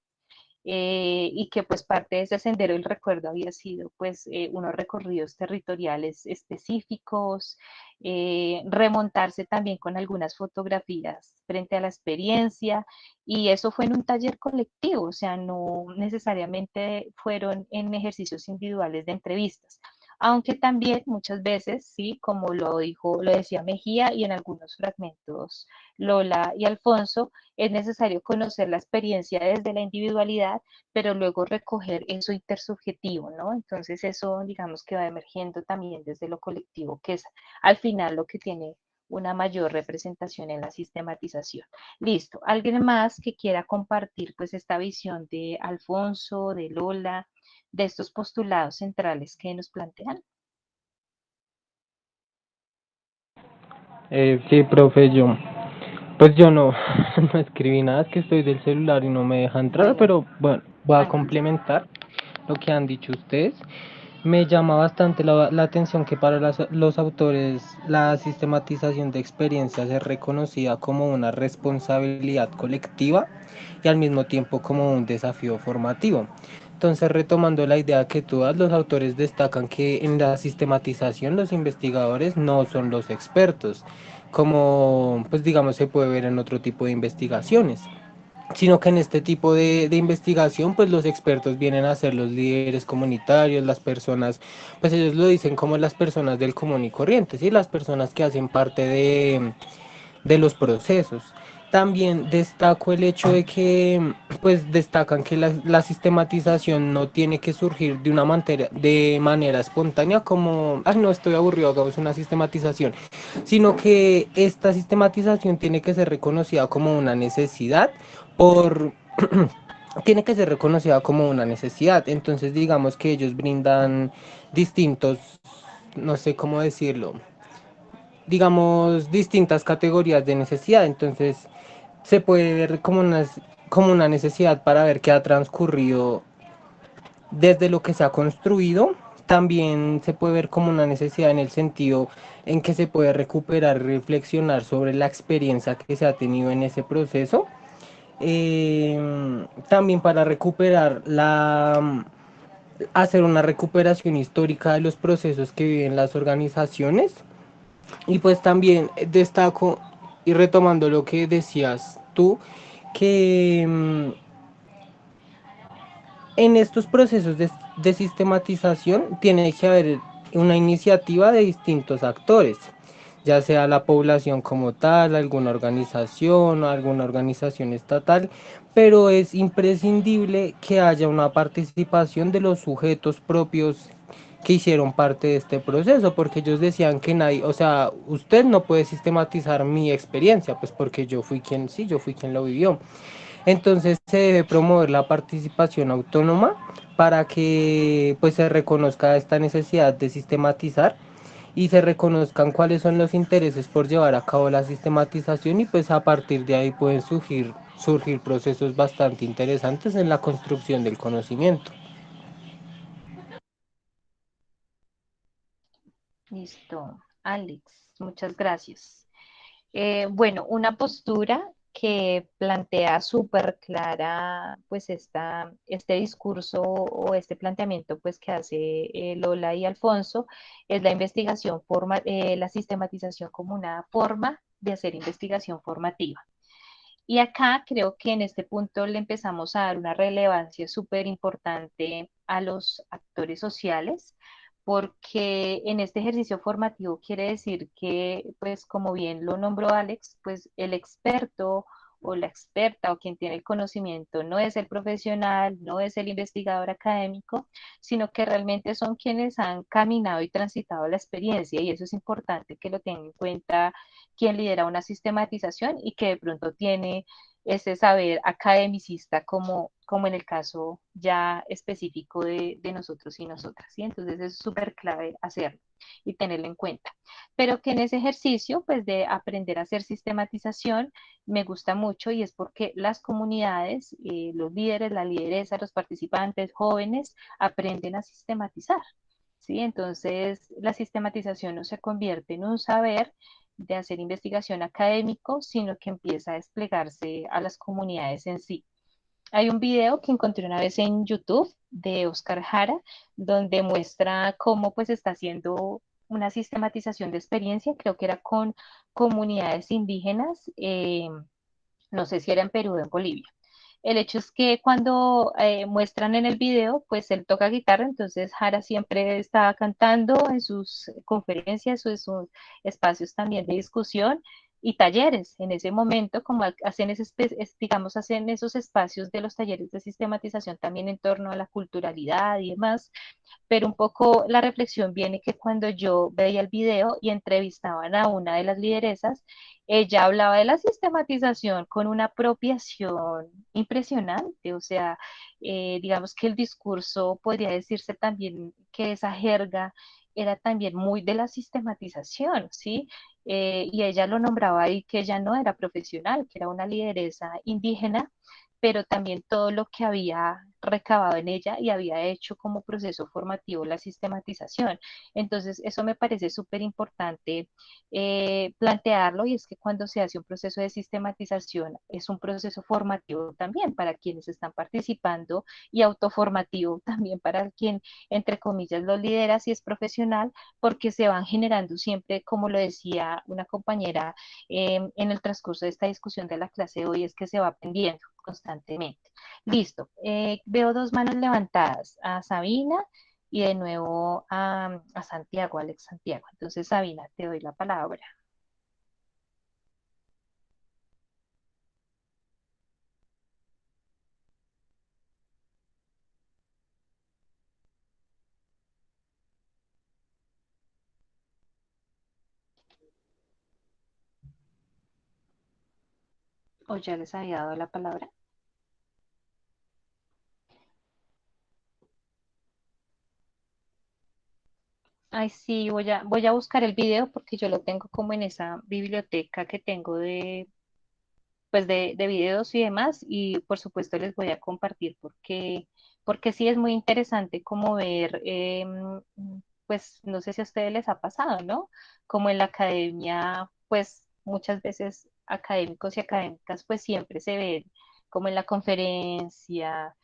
Y que pues parte de ese sendero del recuerdo había sido pues unos recorridos territoriales específicos, remontarse también con algunas fotografías frente a la experiencia, y eso fue en un taller colectivo, o sea, no necesariamente fueron en ejercicios individuales de entrevistas. Aunque también muchas veces, sí, como lo decía Mejía y en algunos fragmentos Lola y Alfonso, es necesario conocer la experiencia desde la individualidad, pero luego recoger eso intersubjetivo, ¿no? Entonces eso, digamos que va emergiendo también desde lo colectivo, que es al final lo que tiene una mayor representación en la sistematización. Listo. ¿Alguien más que quiera compartir pues esta visión de Alfonso, de Lola, de estos postulados centrales que nos plantean? Sí, profe, pues yo no, no escribí nada, es que estoy del celular y no me deja entrar, pero bueno, voy a complementar lo que han dicho ustedes. Me llama bastante la atención que para los autores la sistematización de experiencias es reconocida como una responsabilidad colectiva y al mismo tiempo como un desafío formativo. Entonces, retomando la idea que tú das, los autores destacan que en la sistematización los investigadores no son los expertos, como pues digamos se puede ver en otro tipo de investigaciones, sino que en este tipo de investigación, pues los expertos vienen a ser los líderes comunitarios, las personas, pues ellos lo dicen como las personas del común y corriente, ¿sí? Las personas que hacen parte de los procesos. También destaco el hecho de que, pues destacan que la sistematización no tiene que surgir de manera espontánea como, ay no, estoy aburrido, hagamos una sistematización, sino que esta sistematización tiene que ser reconocida como una necesidad por... tiene que ser reconocida como una necesidad. Entonces digamos que ellos brindan distintos, no sé cómo decirlo, digamos, distintas categorías de necesidad. Entonces, se puede ver como una necesidad para ver qué ha transcurrido desde lo que se ha construido, también se puede ver como una necesidad en el sentido en que se puede recuperar y reflexionar sobre la experiencia que se ha tenido en ese proceso. También para hacer una recuperación histórica de los procesos que viven las organizaciones. Y pues también destaco, y retomando lo que decías tú, que en estos procesos de sistematización tiene que haber una iniciativa de distintos actores, ya sea la población como tal, alguna organización o alguna organización estatal, pero es imprescindible que haya una participación de los sujetos propios que hicieron parte de este proceso, porque ellos decían que nadie, o sea, usted no puede sistematizar mi experiencia, pues porque yo fui quien, sí, yo fui quien lo vivió. Entonces se debe promover la participación autónoma para que pues se reconozca esta necesidad de sistematizar y se reconozcan cuáles son los intereses por llevar a cabo la sistematización y pues a partir de ahí pueden surgir procesos bastante interesantes en la construcción del conocimiento. Listo, Alex, muchas gracias. Bueno, una postura que plantea súper clara pues este discurso o este planteamiento pues que hace Lola y Alfonso es la la sistematización como una forma de hacer investigación formativa. Y acá creo que en este punto le empezamos a dar una relevancia súper importante a los actores sociales, porque en este ejercicio formativo quiere decir que, pues como bien lo nombró Alex, pues el experto o la experta o quien tiene el conocimiento no es el profesional, no es el investigador académico, sino que realmente son quienes han caminado y transitado la experiencia y eso es importante que lo tengan en cuenta quien lidera una sistematización y que de pronto tiene ese saber academicista como en el caso ya específico de nosotros y nosotras, ¿sí? Entonces es súper clave hacerlo y tenerlo en cuenta. Pero que en ese ejercicio, pues de aprender a hacer sistematización, me gusta mucho y es porque las comunidades, los líderes, la lideresa, los participantes jóvenes aprenden a sistematizar. ¿Sí? Entonces, la sistematización no se convierte en un saber de hacer investigación académico, sino que empieza a desplegarse a las comunidades en sí. Hay un video que encontré una vez en YouTube de Oscar Jara, donde muestra cómo pues está haciendo una sistematización de experiencia, creo que era con comunidades indígenas, no sé si era en Perú o en Bolivia. El hecho es que cuando muestran en el video, pues él toca guitarra, entonces Jara siempre estaba cantando en sus conferencias o en sus espacios también de discusión y talleres. En ese momento, como hacen, digamos, hacen esos espacios de los talleres de sistematización también en torno a la culturalidad y demás, pero un poco la reflexión viene que cuando yo veía el video y entrevistaban a una de las lideresas, ella hablaba de la sistematización con una apropiación impresionante, o sea, digamos que el discurso podría decirse también que esa jerga era también muy de la sistematización, ¿sí? Y ella lo nombraba ahí que ella no era profesional, que era una lideresa indígena, pero también todo lo que había recabado en ella y había hecho como proceso formativo la sistematización. Entonces, eso me parece súper importante plantearlo y es que cuando se hace un proceso de sistematización es un proceso formativo también para quienes están participando y autoformativo también para quien, entre comillas, lo lidera si es profesional, porque se van generando siempre, como lo decía una compañera en el transcurso de esta discusión de la clase de hoy, es que se va aprendiendo constantemente. Listo. Veo dos manos levantadas, a Sabina y de nuevo a Santiago, Alex Santiago. Entonces, Sabina, te doy la palabra. ¿O ya les había dado la palabra? Ay, sí, voy a buscar el video porque yo lo tengo como en esa biblioteca que tengo pues de videos y demás, y por supuesto les voy a compartir porque porque sí es muy interesante como ver, pues no sé si a ustedes les ha pasado, ¿no? Como en la academia, pues muchas veces académicos y académicas pues siempre se ven como en la conferencia,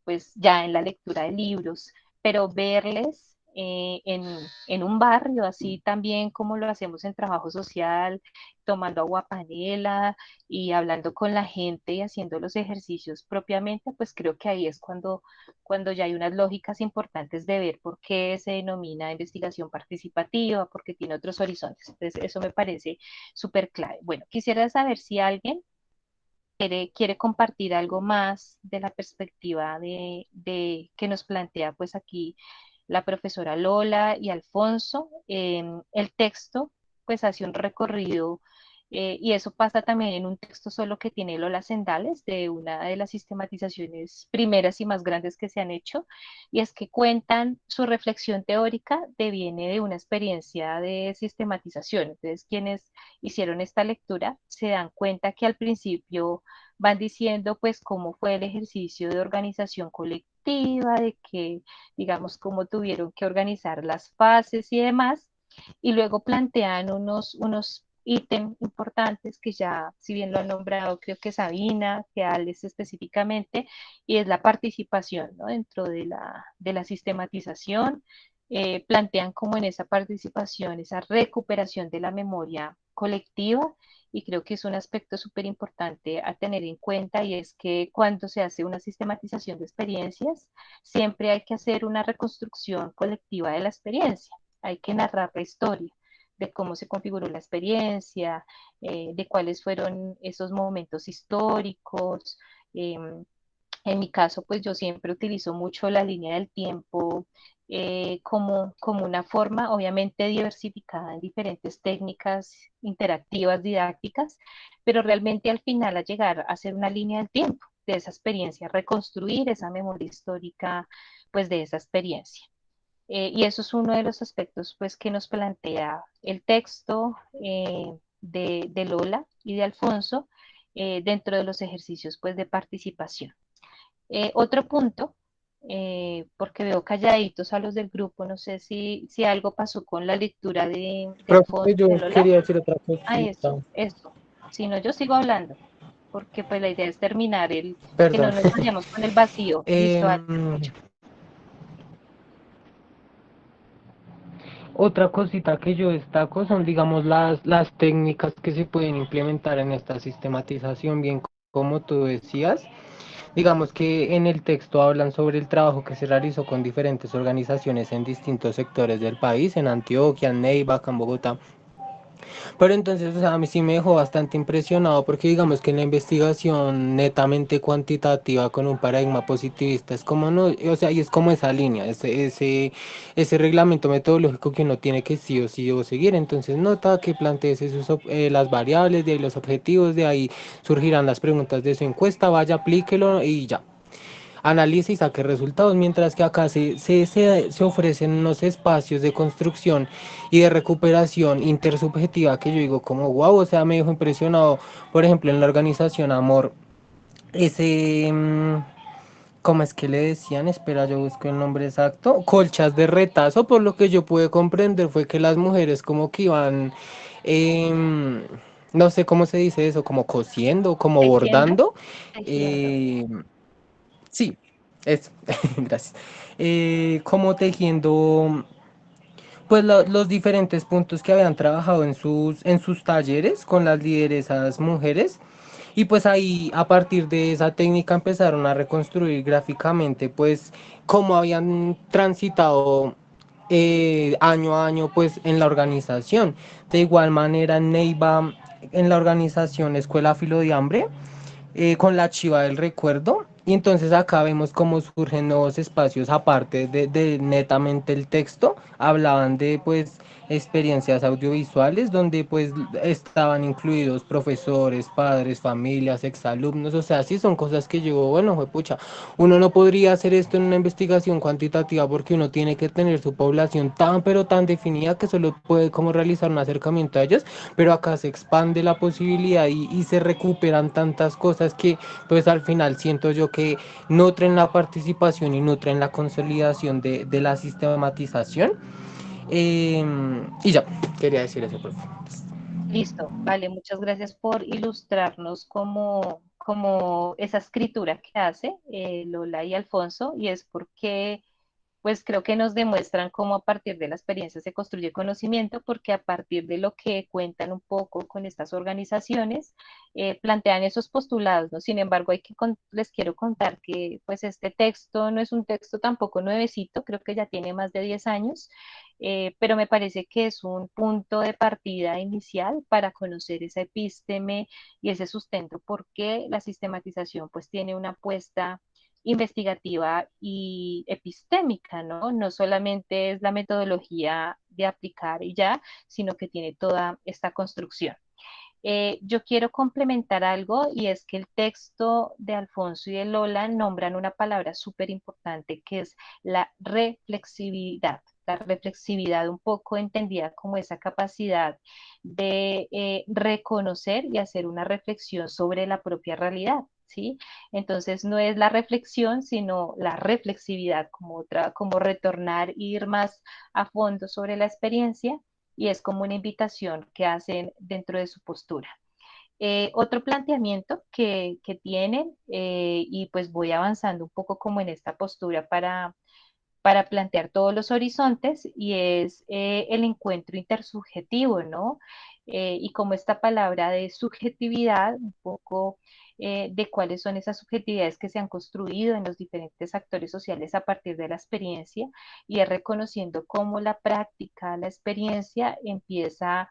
pues ya en la lectura de libros, pero verles en un barrio, así también como lo hacemos en trabajo social, tomando agua panela y hablando con la gente y haciendo los ejercicios propiamente, pues creo que ahí es cuando ya hay unas lógicas importantes de ver por qué se denomina investigación participativa, porque tiene otros horizontes. Entonces, eso me parece súper clave. Bueno, quisiera saber si alguien quiere compartir algo más de la perspectiva que nos plantea pues aquí la profesora Lola y Alfonso. El texto pues hace un recorrido y eso pasa también en un texto solo que tiene Lola Sendales, de una de las sistematizaciones primeras y más grandes que se han hecho, y es que cuentan su reflexión teórica deviene de una experiencia de sistematización. Entonces, quienes hicieron esta lectura se dan cuenta que al principio van diciendo pues cómo fue el ejercicio de organización colectiva, de que, digamos, cómo tuvieron que organizar las fases y demás, y luego plantean unos ítems importantes que ya, si bien lo han nombrado, creo que Sabina, que Alex específicamente, y es la participación, ¿no? Dentro de la sistematización, plantean como en esa participación, esa recuperación de la memoria colectiva, y creo que es un aspecto súper importante a tener en cuenta, y es que cuando se hace una sistematización de experiencias, siempre hay que hacer una reconstrucción colectiva de la experiencia, hay que narrar la historia de cómo se configuró la experiencia, de cuáles fueron esos momentos históricos. En mi caso, pues yo siempre utilizo mucho la línea del tiempo como una forma, obviamente diversificada en diferentes técnicas interactivas, didácticas, pero realmente al final a llegar a hacer una línea del tiempo de esa experiencia, reconstruir esa memoria histórica, pues de esa experiencia. Y eso es uno de los aspectos pues que nos plantea el texto de Lola y de Alfonso dentro de los ejercicios pues de participación. Otro punto, porque veo calladitos a los del grupo, no sé si algo pasó con la lectura de Profe, Alfonso yo y de Lola. quería decir otra Ah, cosita. eso. Si no, yo sigo hablando, porque pues la idea es terminar que no Perdón. nos vayamos con el vacío. Listo, Ale, te Em, escucho. Otra cosita que yo destaco son, digamos, las técnicas que se pueden implementar en esta sistematización, bien como tú decías. Digamos que en el texto hablan sobre el trabajo que se realizó con diferentes organizaciones en distintos sectores del país, en Antioquia, en Neiva, acá en Bogotá. Pero entonces, o sea, a mí sí me dejó bastante impresionado porque digamos que en la investigación netamente cuantitativa con un paradigma positivista es como no, o sea, y es como esa línea, ese reglamento metodológico que uno tiene que sí o sí debo seguir. Entonces nota que plantees las variables, de ahí los objetivos, de ahí surgirán las preguntas de su encuesta, vaya, aplíquelo y ya analice y saque resultados, mientras que acá se ofrecen unos espacios de construcción y de recuperación intersubjetiva que yo digo como wow, o sea, me dejó impresionado, por ejemplo, en la organización Amor, ese, ¿cómo es que le decían? Espera, yo busco el nombre exacto, colchas de retazo, por lo que yo pude comprender fue que las mujeres como que iban, em, no sé cómo se dice eso, como cosiendo, como Tejiendo, bordando. tejiendo. eh, Sí, eso, gracias. Como tejiendo, pues los diferentes puntos que habían trabajado en sus talleres con las lideresas mujeres. Y pues ahí, a partir de esa técnica, empezaron a reconstruir gráficamente, pues, cómo habían transitado año a año, pues, en la organización. De igual manera, en Neiva, en la organización Escuela Filo de Hambre, con la Chiva del Recuerdo. Y entonces acá vemos cómo surgen nuevos espacios, aparte de netamente el texto, hablaban de pues experiencias audiovisuales donde pues estaban incluidos profesores, padres, familias, exalumnos, o sea, sí son cosas que yo, bueno, juepucha, uno no podría hacer esto en una investigación cuantitativa porque uno tiene que tener su población tan pero tan definida que solo puede como realizar un acercamiento a ellos, pero acá se expande la posibilidad y se recuperan tantas cosas que pues al final siento yo que nutren la participación y nutren la consolidación de la sistematización. Y ya, quería decir eso, profe. Listo, vale, muchas gracias por ilustrarnos como esa escritura que hace Lola y Alfonso, y es porque pues creo que nos demuestran cómo a partir de la experiencia se construye conocimiento, porque a partir de lo que cuentan un poco con estas organizaciones, plantean esos postulados, ¿no? Sin embargo, les quiero contar que pues este texto no es un texto tampoco nuevecito, creo que ya tiene más de 10 años, pero me parece que es un punto de partida inicial para conocer esa epísteme y ese sustento, porque la sistematización pues tiene una apuesta investigativa y epistémica, ¿no? No solamente es la metodología de aplicar y ya, sino que tiene toda esta construcción. Yo quiero complementar algo y es que el texto de Alfonso y de Lola nombran una palabra súper importante que es la reflexividad. La reflexividad un poco entendida como esa capacidad de reconocer y hacer una reflexión sobre la propia realidad. ¿Sí? Entonces no es la reflexión, sino la reflexividad como otra, como retornar e ir más a fondo sobre la experiencia y es como una invitación que hacen dentro de su postura. Otro planteamiento que tienen, y pues voy avanzando un poco como en esta postura para plantear todos los horizontes, y es el encuentro intersubjetivo, ¿no? Y como esta palabra de subjetividad, un poco de cuáles son esas subjetividades que se han construido en los diferentes actores sociales a partir de la experiencia, y es reconociendo cómo la práctica, la experiencia empieza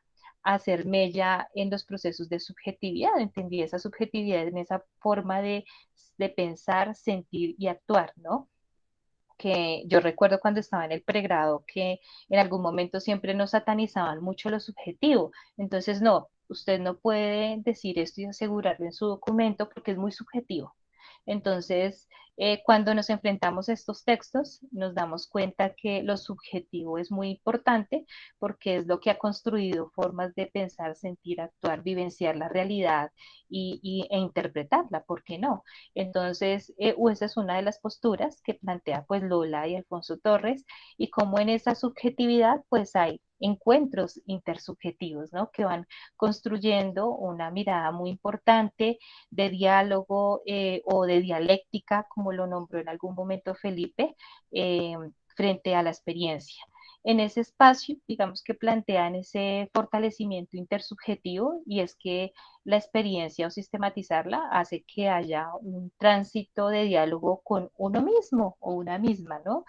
a hacer mella en los procesos de subjetividad, entendí esa subjetividad en esa forma de pensar, sentir y actuar, ¿no? Que yo recuerdo cuando estaba en el pregrado que en algún momento siempre nos satanizaban mucho lo subjetivo. Entonces, no, usted no puede decir esto y asegurarlo en su documento porque es muy subjetivo. Entonces, cuando nos enfrentamos a estos textos, nos damos cuenta que lo subjetivo es muy importante porque es lo que ha construido formas de pensar, sentir, actuar, vivenciar la realidad e interpretarla, ¿por qué no? Entonces, esa es una de las posturas que plantea pues Lola y Alfonso Torres, y como en esa subjetividad pues hay encuentros intersubjetivos, ¿no? Que van construyendo una mirada muy importante de diálogo o de dialéctica, como lo nombró en algún momento Felipe, frente a la experiencia. En ese espacio, digamos que plantean ese fortalecimiento intersubjetivo, y es que la experiencia o sistematizarla hace que haya un tránsito de diálogo con uno mismo o una misma, ¿no?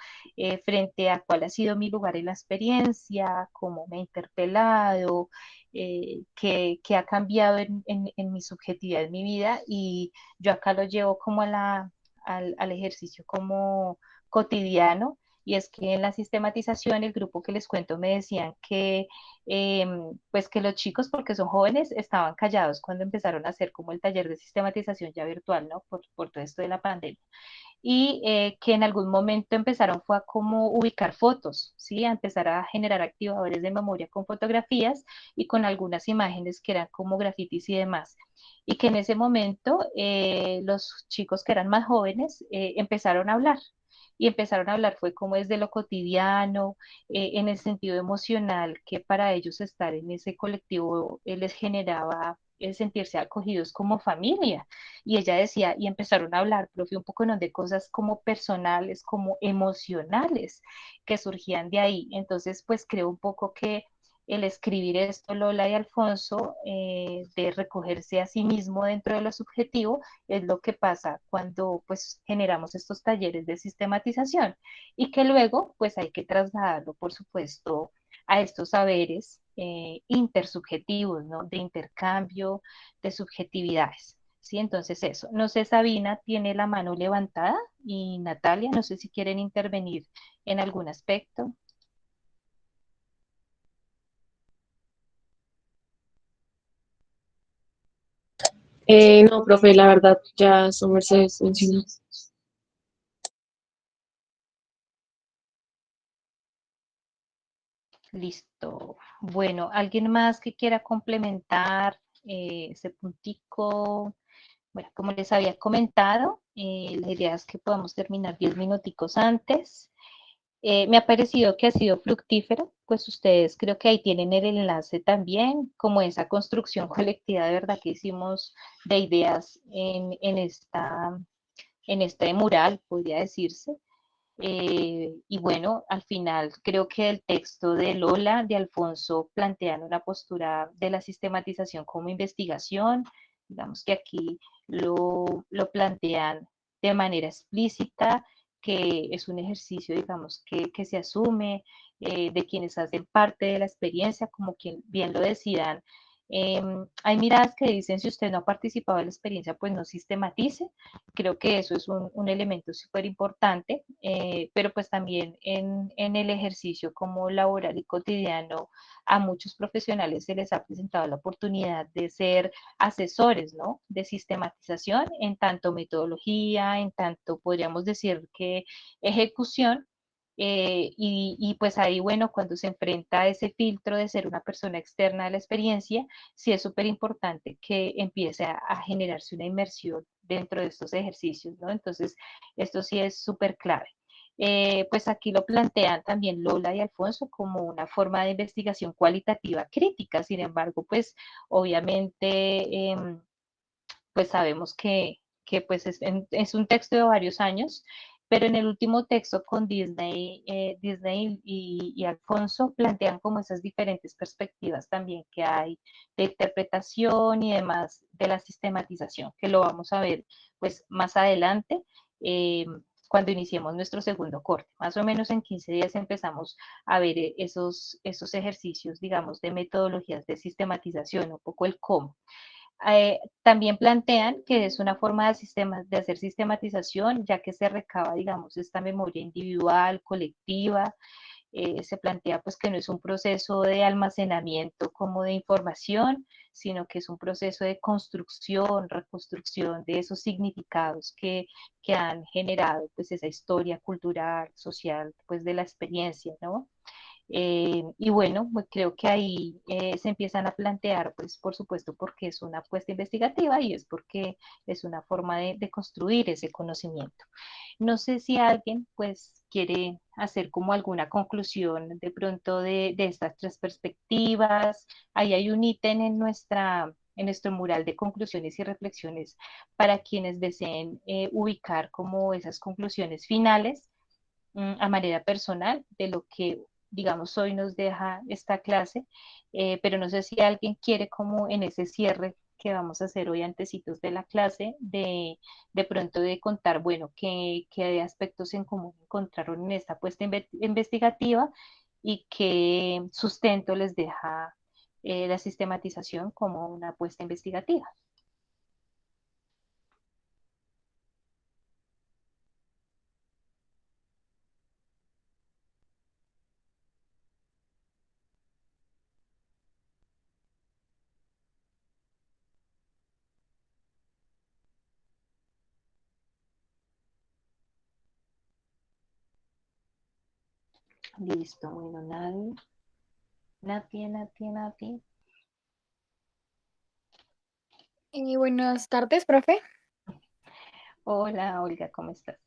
Frente a cuál ha sido mi lugar en la experiencia, cómo me ha interpelado, qué ha cambiado en mi subjetividad, en mi vida, y yo acá lo llevo como al ejercicio como cotidiano, y es que en la sistematización, el grupo que les cuento me decían que, pues que los chicos, porque son jóvenes, estaban callados cuando empezaron a hacer como el taller de sistematización ya virtual, ¿no? Por todo esto de la pandemia. Y que en algún momento empezaron fue a como ubicar fotos, ¿sí? A empezar a generar activadores de memoria con fotografías y con algunas imágenes que eran como grafitis y demás. Y que en ese momento los chicos que eran más jóvenes empezaron a hablar, y empezaron a hablar fue como desde lo cotidiano, en el sentido emocional, que para ellos estar en ese colectivo les generaba el sentirse acogidos como familia. Y ella decía, y empezaron a hablar, profe, un poco, ¿no?, de cosas como personales, como emocionales, que surgían de ahí. Entonces, pues creo un poco que el escribir esto, Lola y Alfonso, de recogerse a sí mismo dentro de lo subjetivo, es lo que pasa cuando pues generamos estos talleres de sistematización, y que luego pues hay que trasladarlo, por supuesto, a estos saberes intersubjetivos, ¿no? De intercambio de subjetividades. Sí, entonces eso. No sé, Sabina tiene la mano levantada, y Natalia, no sé si quieren intervenir en algún aspecto. No, profe, la verdad, ya su merced mencionó. Listo. Bueno, ¿alguien más que quiera complementar ese puntico? Bueno, como les había comentado, la idea es que podamos terminar 10 minuticos antes. Me ha parecido que ha sido fructífero, pues ustedes creo que ahí tienen el enlace también, como esa construcción colectiva de verdad que hicimos de ideas en este mural, podría decirse. Y bueno, al final creo que el texto de Lola, de Alfonso, plantean una postura de la sistematización como investigación. Digamos que aquí lo plantean de manera explícita, que es un ejercicio, digamos, que se asume de quienes hacen parte de la experiencia, como quien bien lo decidan. Hay miradas que dicen, si usted no ha participado de la experiencia, pues no sistematice. Creo que eso es un elemento súper importante, pero pues también en el ejercicio como laboral y cotidiano a muchos profesionales se les ha presentado la oportunidad de ser asesores, ¿no? De sistematización en tanto metodología, en tanto podríamos decir que ejecución. Y pues ahí, bueno, cuando se enfrenta a ese filtro de ser una persona externa de la experiencia, sí es súper importante que empiece a generarse una inmersión dentro de estos ejercicios, ¿no? Entonces, esto sí es súper clave. Pues aquí lo plantean también Lola y Alfonso como una forma de investigación cualitativa crítica, sin embargo, pues obviamente, pues sabemos que pues es un texto de varios años, pero en el último texto con Disney y Alfonso plantean como esas diferentes perspectivas también que hay de interpretación y demás de la sistematización, que lo vamos a ver pues más adelante. Cuando iniciemos nuestro segundo corte. Más o menos en 15 días empezamos a ver esos ejercicios, digamos, de metodologías de sistematización, un poco el cómo. También plantean que es una forma de hacer sistematización, ya que se recaba, digamos, esta memoria individual, colectiva. Se plantea pues que no es un proceso de almacenamiento como de información, sino que es un proceso de construcción, reconstrucción de esos significados que han generado pues esa historia cultural, social, pues de la experiencia, ¿no? Y bueno, pues creo que ahí se empiezan a plantear, pues por supuesto, porque es una apuesta investigativa y es porque es una forma de construir ese conocimiento. No sé si alguien pues quiere hacer como alguna conclusión de pronto de estas tres perspectivas. Ahí hay un ítem en nuestro mural de conclusiones y reflexiones para quienes deseen ubicar como esas conclusiones finales a manera personal de lo que, digamos, hoy nos deja esta clase, pero no sé si alguien quiere como en ese cierre que vamos a hacer hoy antecitos de la clase, de pronto de contar, bueno, qué aspectos en común encontraron en esta apuesta investigativa y qué sustento les deja la sistematización como una apuesta investigativa. Listo, bueno, nadie. Nati. Buenas tardes, profe. Hola, Olga, ¿cómo estás?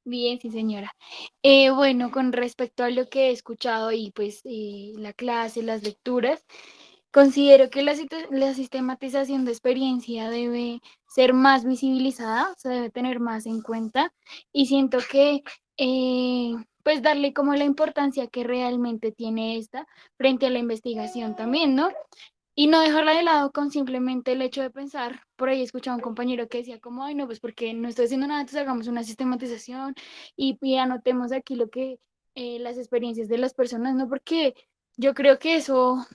Bien, sí, señora. Bueno, con respecto a lo que he escuchado y pues la clase, las lecturas, considero que la sistematización de experiencia debe ser más visibilizada, se debe tener más en cuenta y siento que pues darle como la importancia que realmente tiene esta frente a la investigación también, ¿no? Y no dejarla de lado con simplemente el hecho de pensar, por ahí escuchaba un compañero que decía como, ay no, pues porque no estoy haciendo nada, entonces hagamos una sistematización y anotemos aquí lo que, las experiencias de las personas, ¿no? Porque yo creo que eso,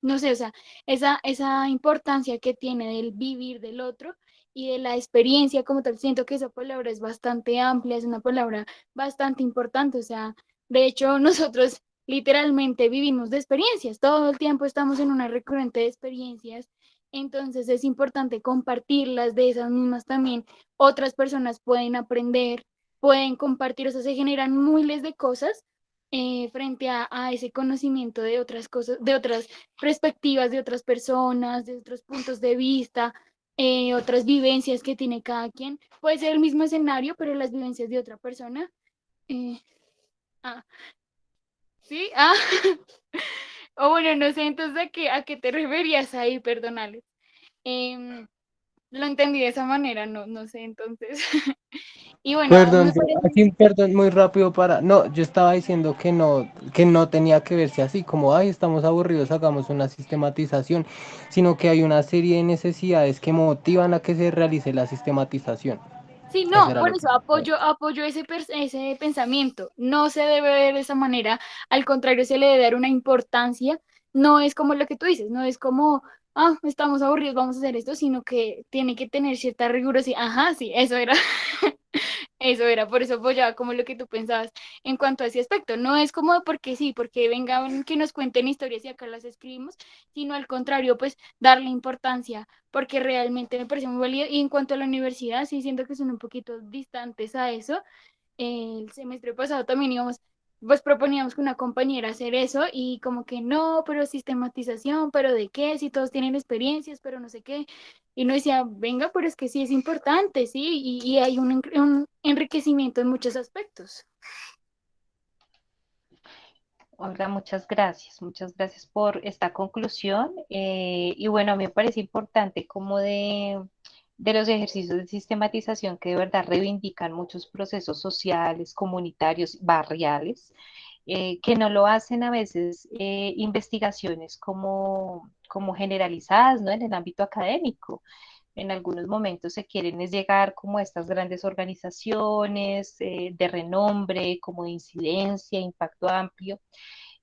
no sé, o sea, esa importancia que tiene del vivir del otro y de la experiencia como tal, siento que esa palabra es bastante amplia, es una palabra bastante importante, o sea, de hecho nosotros literalmente vivimos de experiencias, todo el tiempo estamos en una recurrente de experiencias Entonces es importante compartirlas, de esas mismas también otras personas pueden aprender, pueden compartir, o sea, se generan miles de cosas frente a ese conocimiento de otras cosas, de otras perspectivas, de otras personas, de otros puntos de vista, otras vivencias que tiene cada quien. Puede ser el mismo escenario, pero las vivencias de otra persona. eh, ah, ¿Sí? O bueno, no sé, entonces, a qué te referías ahí? Perdónale. Lo entendí de esa manera, no sé, entonces. Y bueno, me Perdón, parece, así, perdón, muy rápido para. No, yo estaba diciendo que no tenía que verse así, como, ay, estamos aburridos, hagamos una sistematización, sino que hay una serie de necesidades que motivan a que se realice la sistematización. sí, Eso no, era por lo que... eso apoyo ese pensamiento. No se debe ver de esa manera, al contrario, se le debe dar una importancia. No es como lo que tú dices, no es como, estamos aburridos, vamos a hacer esto, sino que tiene que tener cierta rigurosidad. Ajá, sí, eso era. Eso era, por eso apoyaba como lo que tú pensabas en cuanto a ese aspecto. No es como porque sí, porque vengan que nos cuenten historias y acá las escribimos, sino al contrario, pues darle importancia, porque realmente me parece muy válido. Y en cuanto a la universidad, sí siento que son un poquito distantes a eso. El semestre pasado también íbamos, pues proponíamos con una compañera hacer eso y como que no, pero sistematización, pero de qué, si todos tienen experiencias, pero no sé qué. Y no decía, venga, pero es que sí es importante, sí, y hay un enriquecimiento en muchos aspectos. Hola, muchas gracias por esta conclusión. Y bueno, a mí me parece importante como de los ejercicios de sistematización que de verdad reivindican muchos procesos sociales, comunitarios, barriales, que no lo hacen a veces investigaciones como generalizadas, ¿no? En el ámbito académico. En algunos momentos se quieren es llegar como a estas grandes organizaciones de renombre, como de incidencia, impacto amplio,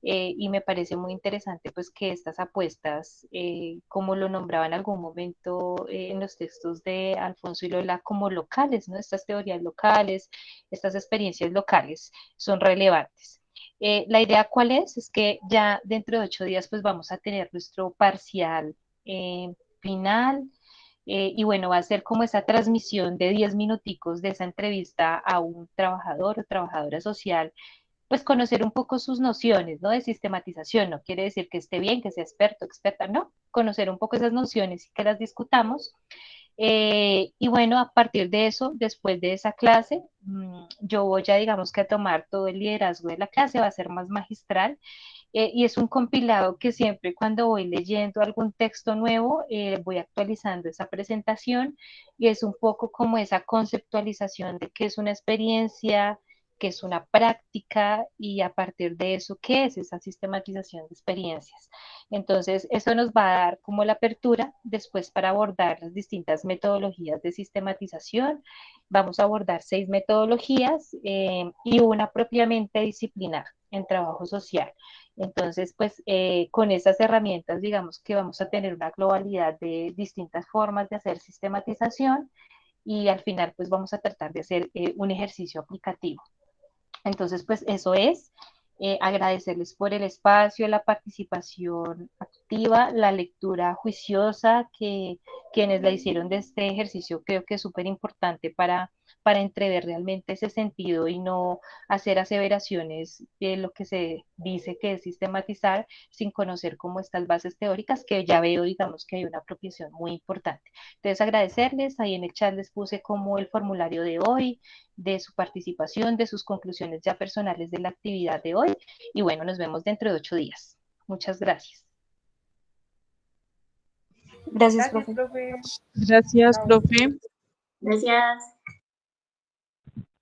y me parece muy interesante pues que estas apuestas, como lo nombraba en algún momento en los textos de Alfonso y Lola, como locales, ¿no? Estas teorías locales, estas experiencias locales son relevantes. La idea cuál es? Es que ya dentro de 8 días pues vamos a tener nuestro parcial final. Y bueno, va a ser como esa transmisión de 10 minuticos de esa entrevista a un trabajador o trabajadora social, pues conocer un poco sus nociones, ¿no? De sistematización. No quiere decir que esté bien, que sea experto, experta, no. Conocer un poco esas nociones y que las discutamos. Y bueno, a partir de eso, después de esa clase, yo voy ya, digamos que a tomar todo el liderazgo de la clase, va a ser más magistral, y es un compilado que siempre cuando voy leyendo algún texto nuevo, voy actualizando esa presentación y es un poco como esa conceptualización de qué es una experiencia, qué es una práctica y a partir de eso, qué es esa sistematización de experiencias. Entonces, eso nos va a dar como la apertura después para abordar las distintas metodologías de sistematización. Vamos a abordar 6 metodologías y una propiamente disciplinar en trabajo social. Entonces, pues con esas herramientas, digamos que vamos a tener una globalidad de distintas formas de hacer sistematización y al final, pues vamos a tratar de hacer un ejercicio aplicativo. Entonces, pues eso es. Agradecerles por el espacio, la participación activa, la lectura juiciosa que quienes la hicieron de este ejercicio creo que es súper importante para entrever realmente ese sentido y no hacer aseveraciones de lo que se dice que es sistematizar sin conocer cómo estas bases teóricas que ya veo, digamos que hay una apropiación muy importante. Entonces agradecerles, ahí en el chat les puse como el formulario de hoy, de su participación, de sus conclusiones ya personales de la actividad de hoy. Y bueno, nos vemos dentro de 8 días. Muchas gracias. Gracias, Gracias, profe. profe. Gracias, Chao. profe. Gracias.